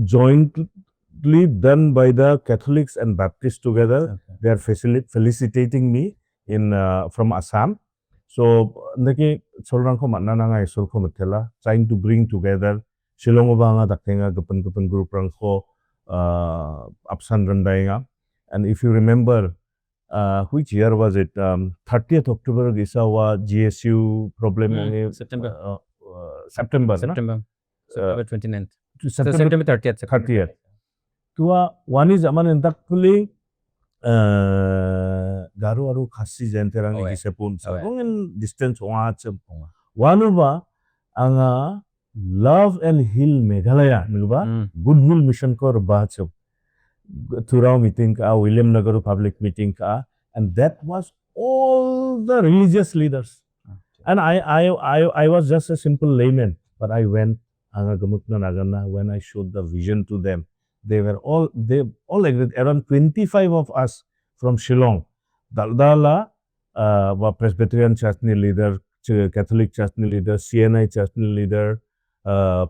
jointly done by the Catholics and Baptists together. Okay. They are felicitating me in from Assam. So naki solrang ko manna nga isol ko matela trying to bring together Shillong ba nga dakenga gapan group rang ko apsan randai nga. And if you remember which year was it 30th October gisa wa GSU problem September September 29th September 30th Tua one is aman entakuli garu aru khasi jenterang gisepun sabong in distance one ba anga Love and Heal Meghalaya milba Goodwill Mission ko bacho Thurao meeting ka William Nagaru public meeting ka and that was all the religious leaders. And I was just a simple layman, but I went anga gamukna nagana when I showed the vision to them. They all agreed. Around 25 of us from Shillong, Daldala, Presbyterian Church leader, Catholic Church leader, CNI Church leader,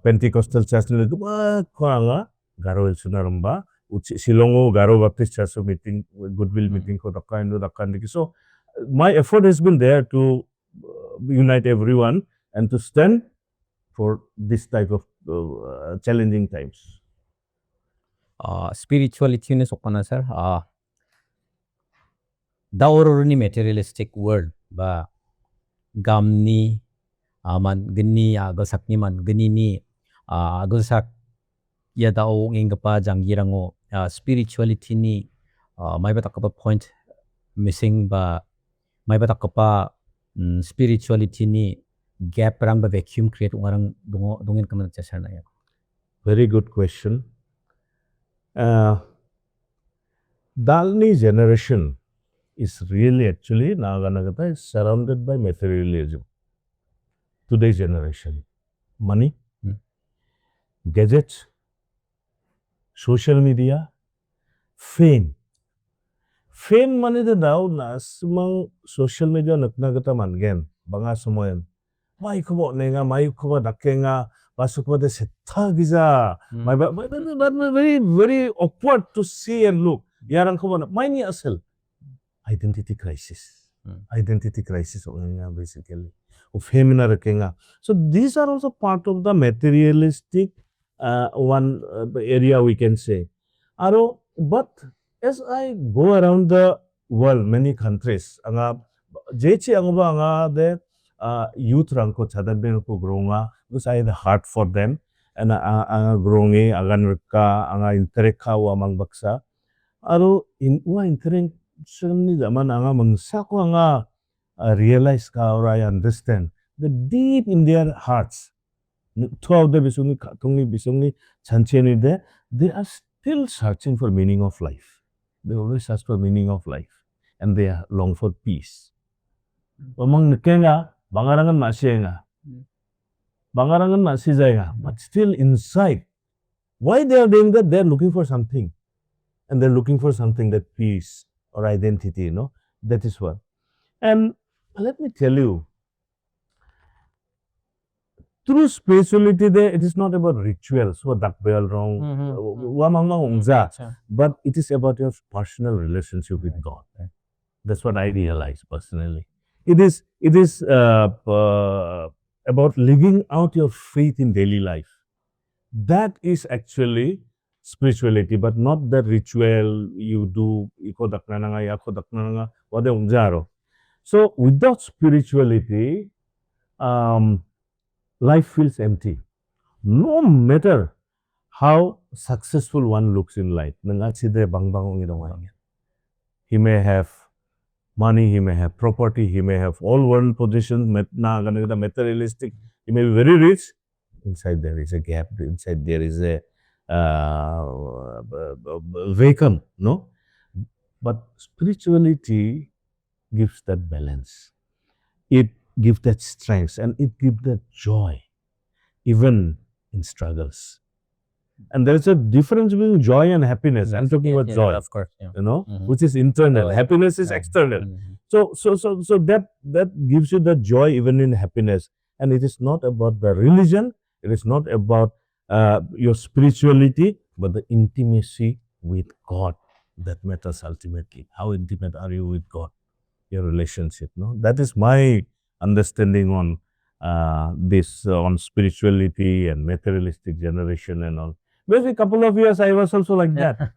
Pentecostal Church leader, Garo Ilsunaramba, Shillongo, Garo Baptist Church meeting, Goodwill meeting, so my effort has been there to unite everyone and to stand for this type of challenging times. Spirituality ni sokana sir daur ni materialistic world ba gamni man gni agasak ni man gni ni agasak ya dao ngingpa janggirango spirituality ni may batakapa point missing ba may batakapa spirituality ni gap rang ba vacuum create ngarang dungin kaman chasar na ya. Very good question. Dalni generation is really actually Naganagata is surrounded by materialism. Today's generation, money, gadgets, social media, fame. Fame money the now nas mang social media naknagata mangen banga sumoyan. Mai kubo nenga mai kubo dakenga Basukwa de seta giza. Very awkward to see and look. Yarang kubo mine asel. Identity crisis. Identity crisis basically. Femina rakenga. So these are also part of the materialistic one area we can say. But as I go around the world, many countries, anga jechi angba anga de youth rangko chadabeng ko gronga because I have a heart for them and anga grongi agan rika anga intereka wa mangbaksa aro in wa interaction ni zaman anga mangsa ko anga realize ka or I understand the deep in their hearts throughout the bisungni katungni bisungni chancheni de they are still searching for meaning of life. They always search for meaning of life and they long for peace. Among Nikenga, Bangarangan Masienga, Bangarangan Masizanga, but still inside, why they are doing that? They are looking for something. And they're looking for something that peace or identity, you know, that is what. And let me tell you, true spirituality there, it is not about rituals, but it is about your personal relationship with God. That's what I realize personally. It is about living out your faith in daily life. That is actually spirituality, but not the ritual you do. Iko dakna na nga, yako dakna na nga, wade umjaro. So without spirituality, life feels empty. No matter how successful one looks in life, he may have money, he may have property, he may have all world positions, materialistic, he may be very rich. Inside there is a gap, inside there is a vacuum, no? But spirituality gives that balance. It gives that strength and it gives that joy, even in struggles. And there's a difference between joy and happiness. I'm talking about joy, of course, you know, which is internal. Happiness is external. So that gives you the joy even in happiness. And it is not about the religion. It is not about your spirituality, but the intimacy with God that matters ultimately. How intimate are you with God? Your relationship, no? That is my understanding on this, on spirituality and materialistic generation and all. Maybe a couple of years I was also like that.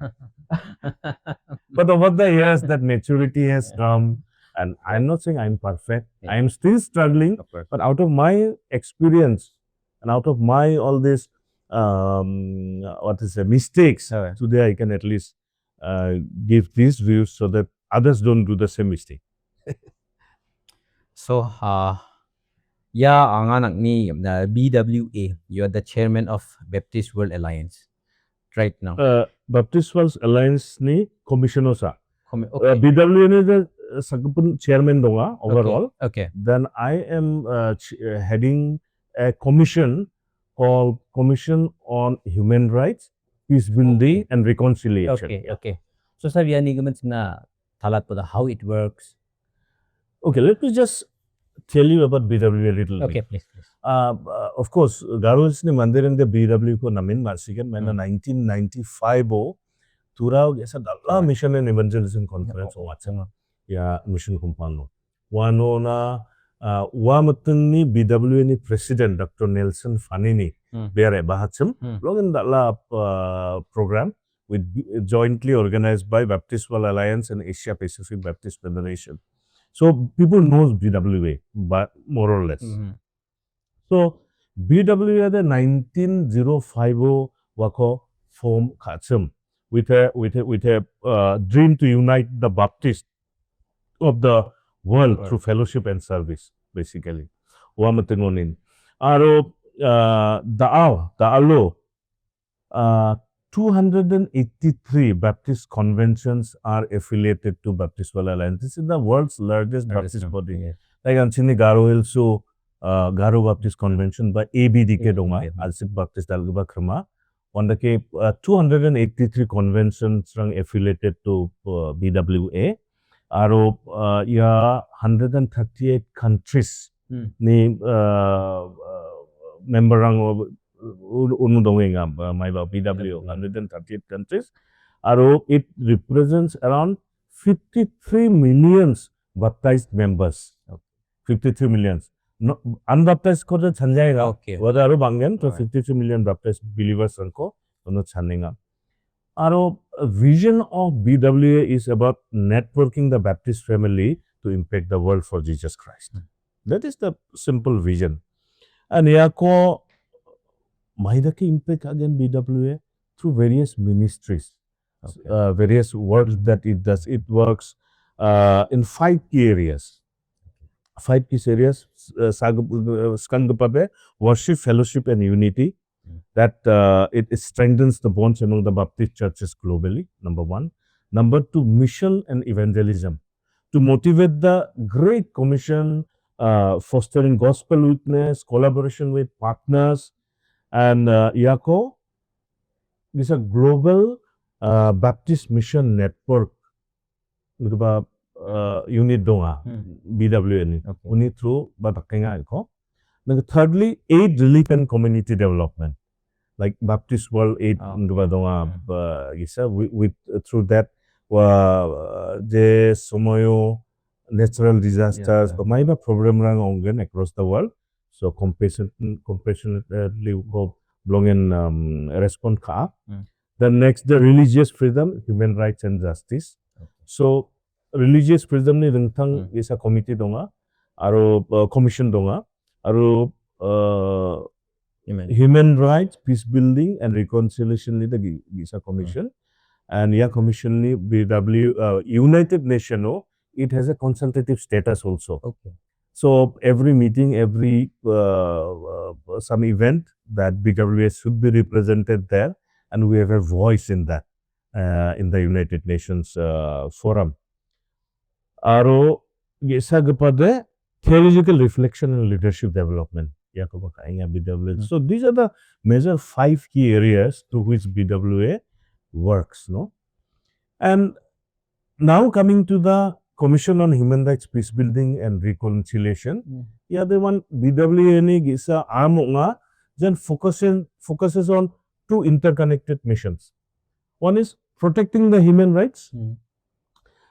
But over the years, that maturity has come, and I'm not saying I'm perfect. I am still struggling, but out of my experience and out of my all this, mistakes, today I can at least give these views so that others don't do the same mistake. So, yeah, ang anak ni BWA, you are the chairman of Baptist World Alliance right now. Baptist World Alliance ni commissioner sa. Okay. BWA ni the sagpun chairman donga overall. Okay. Then I am heading a commission called Commission on Human Rights, Peace Building and Reconciliation. Okay. So sabi yan ni na talat po how it works. Okay, let me just tell you about BWA a little bit. Okay, please. Of course, Garo's ni mandir in the BWA ko namin marsigan may na 1995 o turao gesa dalla mission and evangelism conference o watsa ya mission kumpano. Wano na wamatun ni BWA ni President Dr. Nelson Fanini bere bahatsum logan dalla program with jointly organized by Baptist World Alliance and Asia Pacific Baptist Federation. So people knows BWA, but more or less. So BWA the 1950 wako form katsum with a dream to unite the Baptist of the world through fellowship and service, basically. Wamatingonin. Aro daalo 283 Baptist conventions are affiliated to Baptist World Alliance. This is the world's largest Baptist body. Like Anchini Garo Hilso Garo Baptist Convention by ABDK Donga, Alsip Baptist Dalguba Krama. On the 283 conventions affiliated to BWA. Aro 138 countries ni member of BWA, 138 countries. It represents around 53 million baptized members. 53 million. No, unbaptized ko chanjayega. Okay. Wada aro bangen to 52 million baptized believers ko no chanenga. Aro vision of BWA is about networking the Baptist family to impact the world for Jesus Christ. That is the simple vision. And yako Maidaki impact again BWA through various ministries, various works that it does. It works in 5 key areas. 5 key areas, worship, fellowship, and unity. That it strengthens the bonds among the Baptist churches globally, number 1. Number 2, mission and evangelism. To motivate the Great Commission, fostering gospel witness, collaboration with partners, and Yako is a global Baptist mission network. Unit donga BWA ni unit through batakenga ko. Thirdly, aid, relief, and community development, like Baptist World Aid donga with through that the somoyo natural disasters but maiba problem rang ongen across the world. So compassionately belong in respond ka. The next, the religious freedom, human rights and justice. So religious freedom ni rengtang isa committee donga, aro commission donga, aro human rights, peace building and reconciliation ni the isa commission. And yeah, commission ni BW United Nations, it has a consultative status also. Okay. So every meeting, every some event that BWS should be represented there, and we have a voice in that in the United Nations forum. Aro gesa gepade theological reflection and leadership development. So these are the major 5 key areas to which BWA works, no? And now coming to the Commission on Human Rights, Peace Building and Reconciliation. Yeah, the one BWA ni gisa amonga then focuses on 2 interconnected missions. One is protecting the human rights,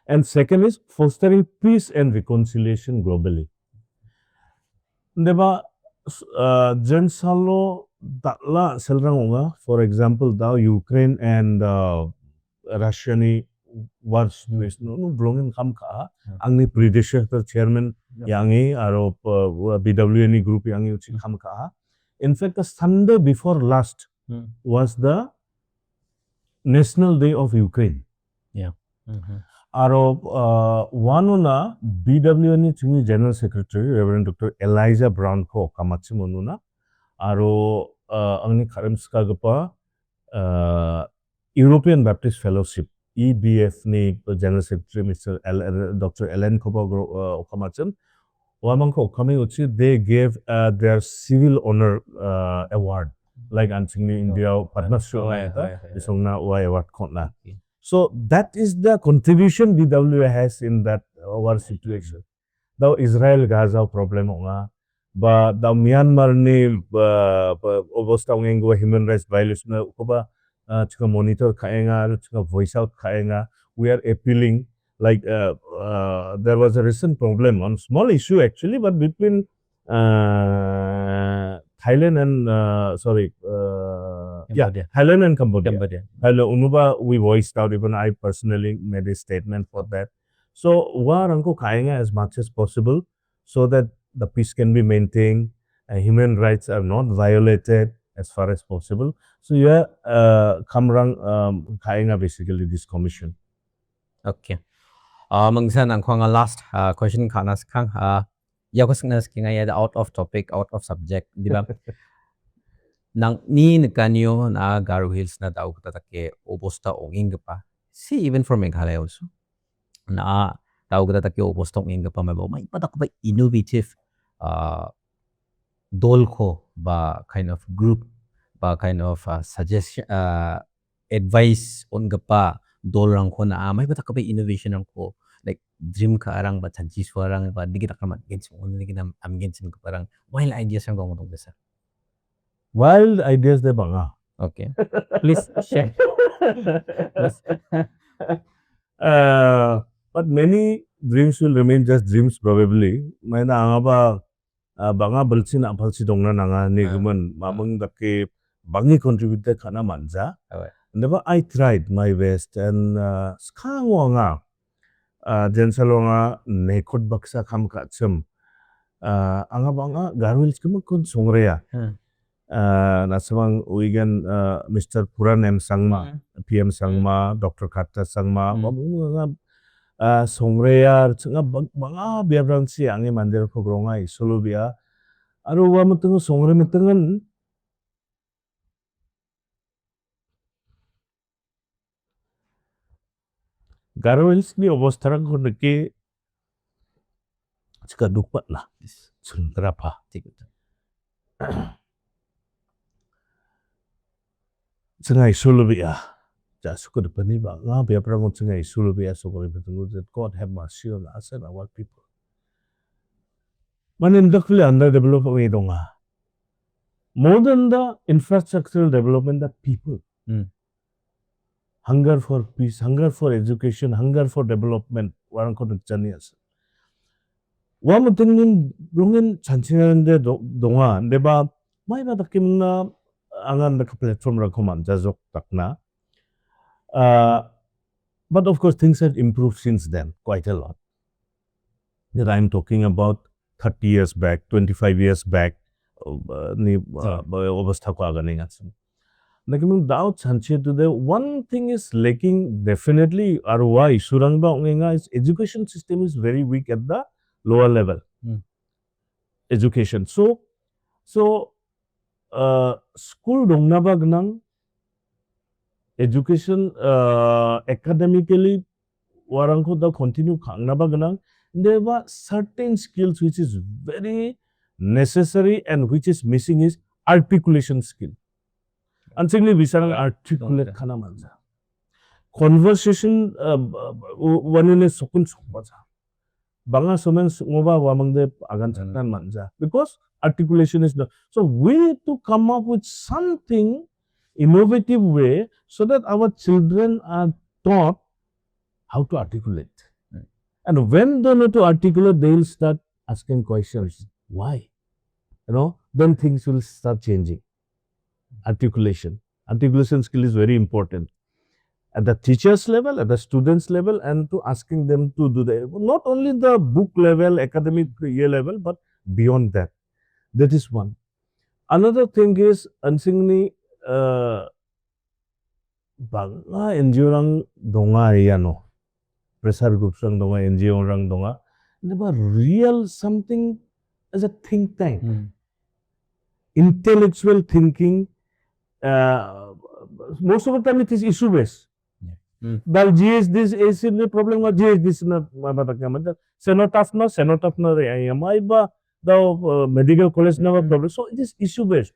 and second is fostering peace and reconciliation globally. Neba Jensalo Datla Selrangonga, for example, the Ukraine and Russia ni war situation no belongin kam ka angni predecessor chairman yangi aro BWA ni group yangi uchi kam ka. In fact, the Sunday before last was the National Day of Ukraine. Yeah. Aro wanuna BWA ni chungi General Secretary Reverend Dr. Elijah Brown ko kamatsi monuna aro angni karimska gapa European Baptist Fellowship EBF ni General Secretary Mr. Dr. Ellen Kobo Okamatsum Wamanko Okame uchi they gave their civil honor award like Ansingni India Padma Shri Isongna award kona. So that is the contribution BWA has in that war situation. The Israel Gaza problem onga but the Myanmar ni obosta ongengo human rights violation oba chika monitor kaenga chika voice out kaenga. We are appealing like there was a recent problem on small issue actually, but between Thailand and Thailand and Cambodia. Hello, Unuba, we voiced out, even I personally made a statement for that. So, waranko kaenga as much as possible so that the peace can be maintained and human rights are not violated as far as possible. So, yeah, kamrang kaenga basically this commission. Okay. Mangsan ang kwanga last question kanas kang yakosnas kinga out of topic, out of subject, di ba? Nang ni kanyo na Garo Hills na daw tatake obosta onging pa. See even from Meghalaya also. Na daw tatake obosta onging pa may patak ba innovative dolko ba kind of group ba kind of suggestion advice on pa dolrang ko na may patak ba innovation ang ko like dream ka arang ba chanchi swarang ba digita ka man gens mo ni kinam amgen sin ko parang wild ideas ang gomotong desa. Wild ideas de banga. Okay. Please share. But many dreams will remain just dreams probably. May na anga ba banga balsin apalsi dongna nanga ni guman mamang dake bangi contribute kana manja. Never I tried my best and skangwa nga jensalo nga nekod baksa kam katsum anga banga Garo Hills kumakun songreya. Nasamang uigan Mr. Puran M. Sangma, PM Sangma, Dr. Karta Sangma, mga songreya, mga biyabrang si angi mandir ko grongay, sulubiya. Aro wa matungo songre matungan. Garo Hills ni obostarang ko naki chika dukpat lah, sundrapa. Tsengai sulubiya. Jasuko depani ba nga biya prang tsengai sulubiya so ko that God have mercy on us and our people. Manindakli underdeveloped way donga. More than the infrastructural development, the people. Hunger for peace, hunger for education, hunger for development. Warang ko nagchanias. Wa mutingin rungin chansingan donga. Deba may matakim na angan na platform ra kuman jazok takna But of course, things have improved since then quite a lot. That I'm talking about 30 years back, 25 years back, অবস্থাको आगानै आछन् like doubt chanche to the one thing is lacking definitely or why surangba ongenga is education system is very weak at the lower level education so school dongna ba gnang education academically warangko da continue khangna ba gnang there were certain skills which is very necessary and which is missing is articulation skill. Ansigni bisarang articulate khana manja. Conversation wanine sokun sokbaja. Banga somen ngoba wamangde agan chaknan manja. Because articulation is the so we need to come up with something innovative way so that our children are taught how to articulate. And when they know to articulate, they will start asking questions. Why? You know, then things will start changing. Articulation skill is very important at the teachers level, at the students level, and to asking them to do not only the book level, academic year level, but beyond that. That is one. Another thing is ansingni banga NGO rang donga yano pressure groups rang donga NGO rang donga never real something as a think tank, intellectual thinking. Most of the time it is issue based. Dal GS this is the problem or GS this na mabata senotaf na ai ba the medical college na problem. So it is issue based.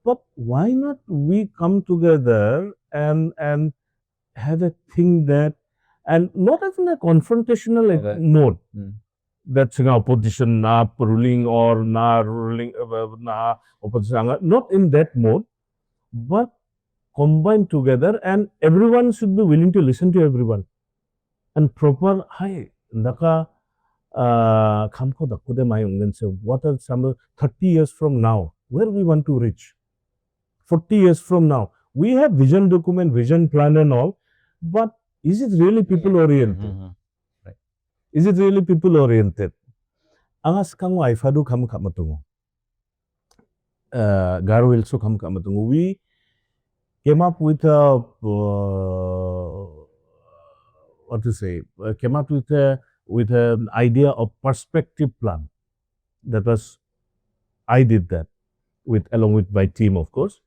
But why not we come together and have a thing that and not as in a confrontational mode. That's opposition na ruling or na ruling na opposition, not in that mode, but combined together, and everyone should be willing to listen to everyone and proper hi ndaka khamko dakude mai ungen se what are some 30 years from now where we want to reach, 40 years from now we have vision document, vision plan and all, but is it really people oriented? Right. Is it really people oriented? Angas kango aifadu kham khamatungo garwil so kham khamatungo we came up with a what to say came up with an idea of perspective plan. That was I did that along with my team, of course,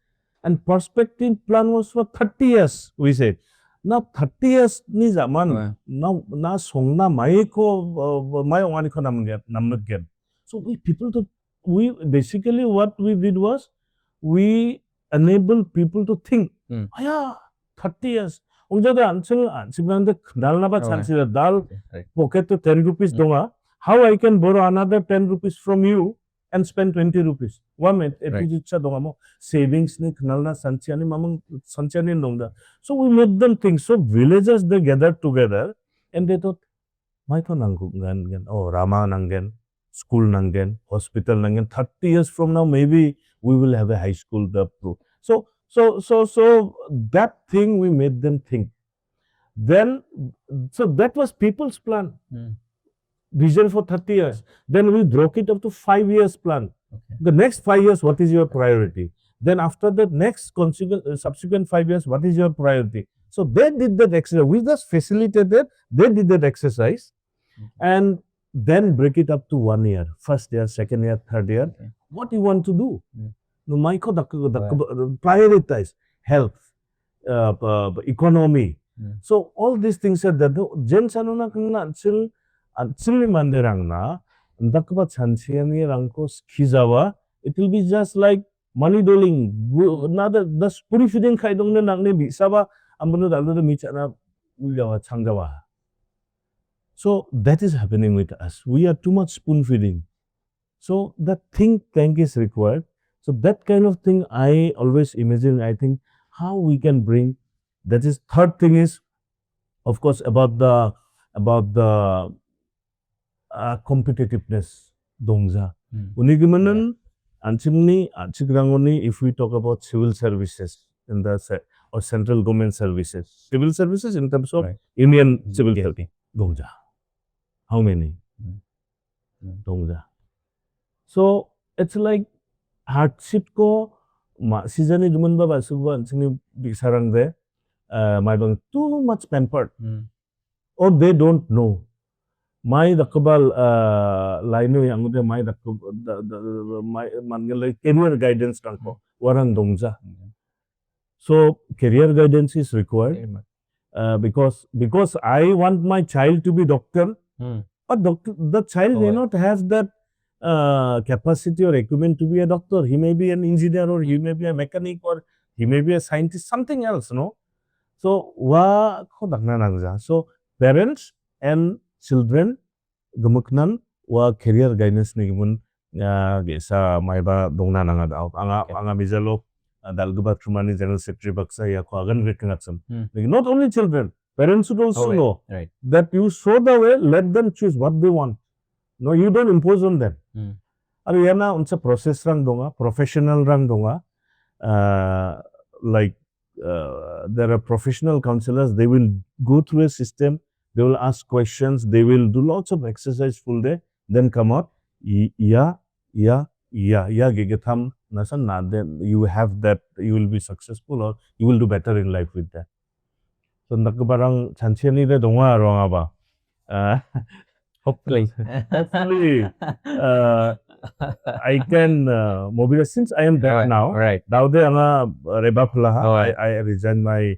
and perspective plan was for 30 years. We said now 30 years ni zaman now na songna mai ko mai ongani ko namget gen. So we basically what we did was we enable people to think. Aya 30 years ongjaga ansibnande dalna ba chansira dal pocket to 10 rupees donga, how I can borrow another 10 rupees from you and spend 20 rupees one minute epijicha donga mo savings ni knalna sanchiani mamang sanchiani nongda. So we made them think. So villagers they gathered together and they thought mai to nangan oh rama nangan school nangan hospital nangan 30 years from now maybe we will have a high school the pro. So that thing we made them think. Then so that was people's plan. Vision for 30 years. Then we broke it up to 5 years plan. The next 5 years, what is your priority? Then after the next subsequent 5 years, what is your priority? So they did that exercise. We just facilitated, they did that exercise and then break it up to 1 year, first year, second year, third year. What you want to do? No, prioritize health, economy. So all these things are that Jen Sanuna Ansilli Manderangna, Ndakba Chansiani Ranko Skizawa, it will be just like money doling, another the spuri feeding Kaidong Nagni Bisaba, Ambunu Dalda Michana Ugawa Changawa. So that is happening with us. We are too much spoon feeding. So that think tank is required. So that kind of thing I always imagine, I think how we can bring, that is third thing is of course about the competitiveness dongja. Unigimanan anchimni anchigrangoni if we talk about civil services in the or central government services. Civil services in terms of Right. Union civil Okay, service. okay. Dongja. How many? Dongja. So it's like hardship ko season juman ba basuba sini bisarang de my bang too much pampered or they don't know. My dakabal line yang udah my my mangal career guidance rangko warang dongja. So career guidance is required because I want my child to be doctor, but the child may not have that capacity or equipment to be a doctor. He may be an engineer or he may be a mechanic or he may be a scientist, something else, no? So so parents and children gemuknan wa career guidance ni mun sa maiba dongna nanga daw anga mijalo dalguba trumani general secretary baksa ya ko agan retingatsam not only children, parents should also know that you show the way, let them choose what they want. No, you don't impose on them. Aru yana unsa process rang donga, professional rang donga, like there are professional counselors, they will go through a system, they will ask questions, they will do lots of exercise full day, then come out, gigatham nasan na, then you have that, you will be successful or you will do better in life with that. So nakabarang chancheni de donga ronga ba. Hopefully. I can mobilize since I am back now. Right. Daude anga reba phalaha. I resigned my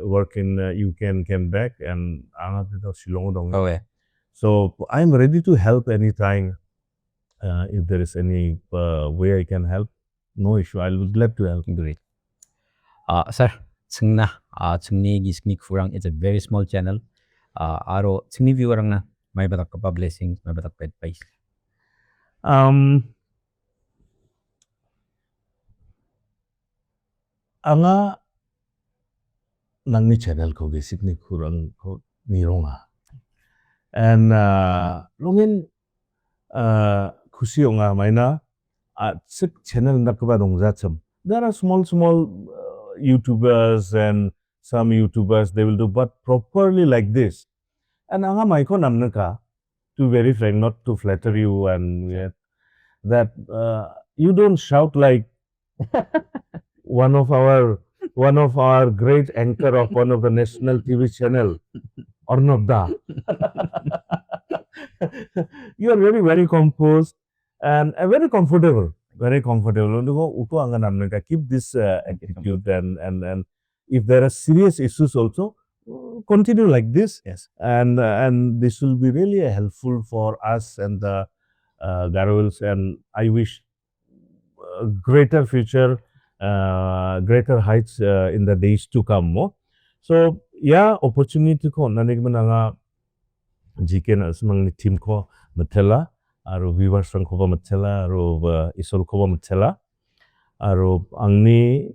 work in UK and came back and anga to Shillong dong. So I am ready to help anytime. If there is any way I can help, no issue. I would glad to help. Great. Sir, Sangna, Sangni Gisni Kurang, it's a very small channel. Aro Sangni viewer na may batak pa blessings, may batak pa advice. Anga nangni channel ko Gisni Kurang ko nironga. And longin kusi onga maina sik channel nakaba dongzacham. There are small YouTubers and some YouTubers they will do but properly like this. And anga maiko namnaka, to be very frank, not to flatter you and yet that you don't shout like one of our great anchor of one of the national TV channel. Ornobda. You are very composed and very comfortable. Very comfortable. Keep this attitude and if there are serious issues also, continue like this. Yes. And this will be really helpful for us and the Garovils, and I wish greater future, greater heights in the days to come. So yeah, opportunity ko nanigmananga GK na semang team ko matela, aro viewers rang ko ba matela, aro isol ko ba matela, aro angni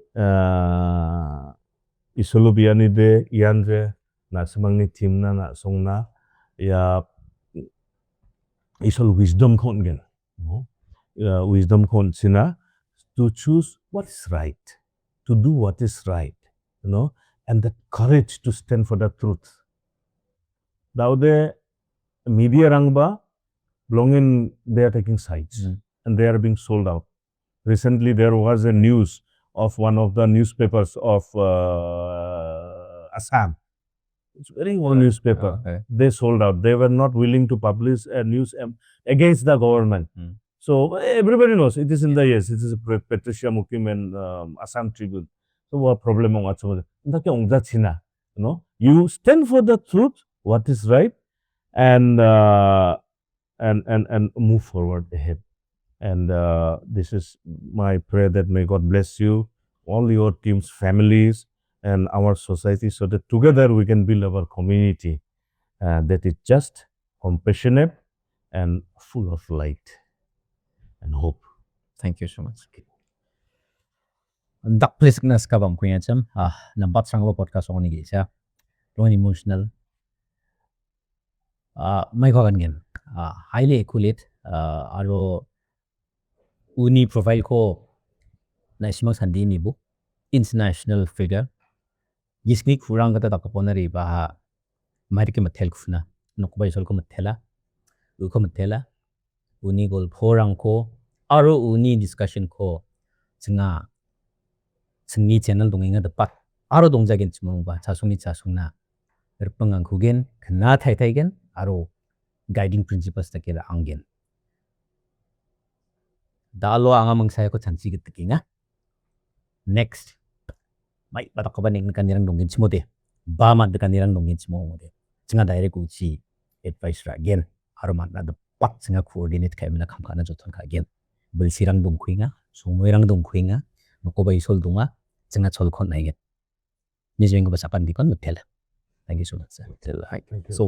isolo biani de ianre na semang ni team na songna ya isol wisdom kon gen, wisdom kon sina to choose what is right, to do what is right, and the courage to stand for the truth. Daude media rangba belonging they are taking sides and they are being sold out. Recently there was a news of one of the newspapers of Assam. It's a very old newspaper. Okay. They sold out. They were not willing to publish a news against the government. So everybody knows it is in the yes. It is a Patricia Mukim and Assam Tribune. So what problem on that? You stand for the truth, what is right, and move forward ahead. And this is my prayer that may God bless you, all your teams, families, and our society, so that together we can build our community that is just, compassionate, and full of light and hope. Thank you so much. Dak please nas ka bang kuya cham nambat sang podcast ko ni gisa. Long emotional. May ko gan highly accurate aro uni profile ko na simang sandi ni bu international figure gisni kurang kata tak kapona ri ba mari ke mathel khuna nokbai sol ko mathela uko mathela uni gol phorang ko aro uni discussion ko singa singni channel donginga dapat aro dongjagen chimong ba chasungni chasungna erpangang kugen kena thai thai gen aro guiding principles takera anggen dalo anga mangsaya ko chanchi gitkinga next mai batak ba ning kanirang dongin chimote ba man de kanirang dongin chimode singa direct uchi advice ra again aro man na dapat singa coordinate kaimina khamkana jothon ka again bulsirang dongkhuinga somoirang dongkhuinga nokobai sol dunga singa cholkhon naigen nijeng ko basapan dikon mutel thank you so much sir Thank you. so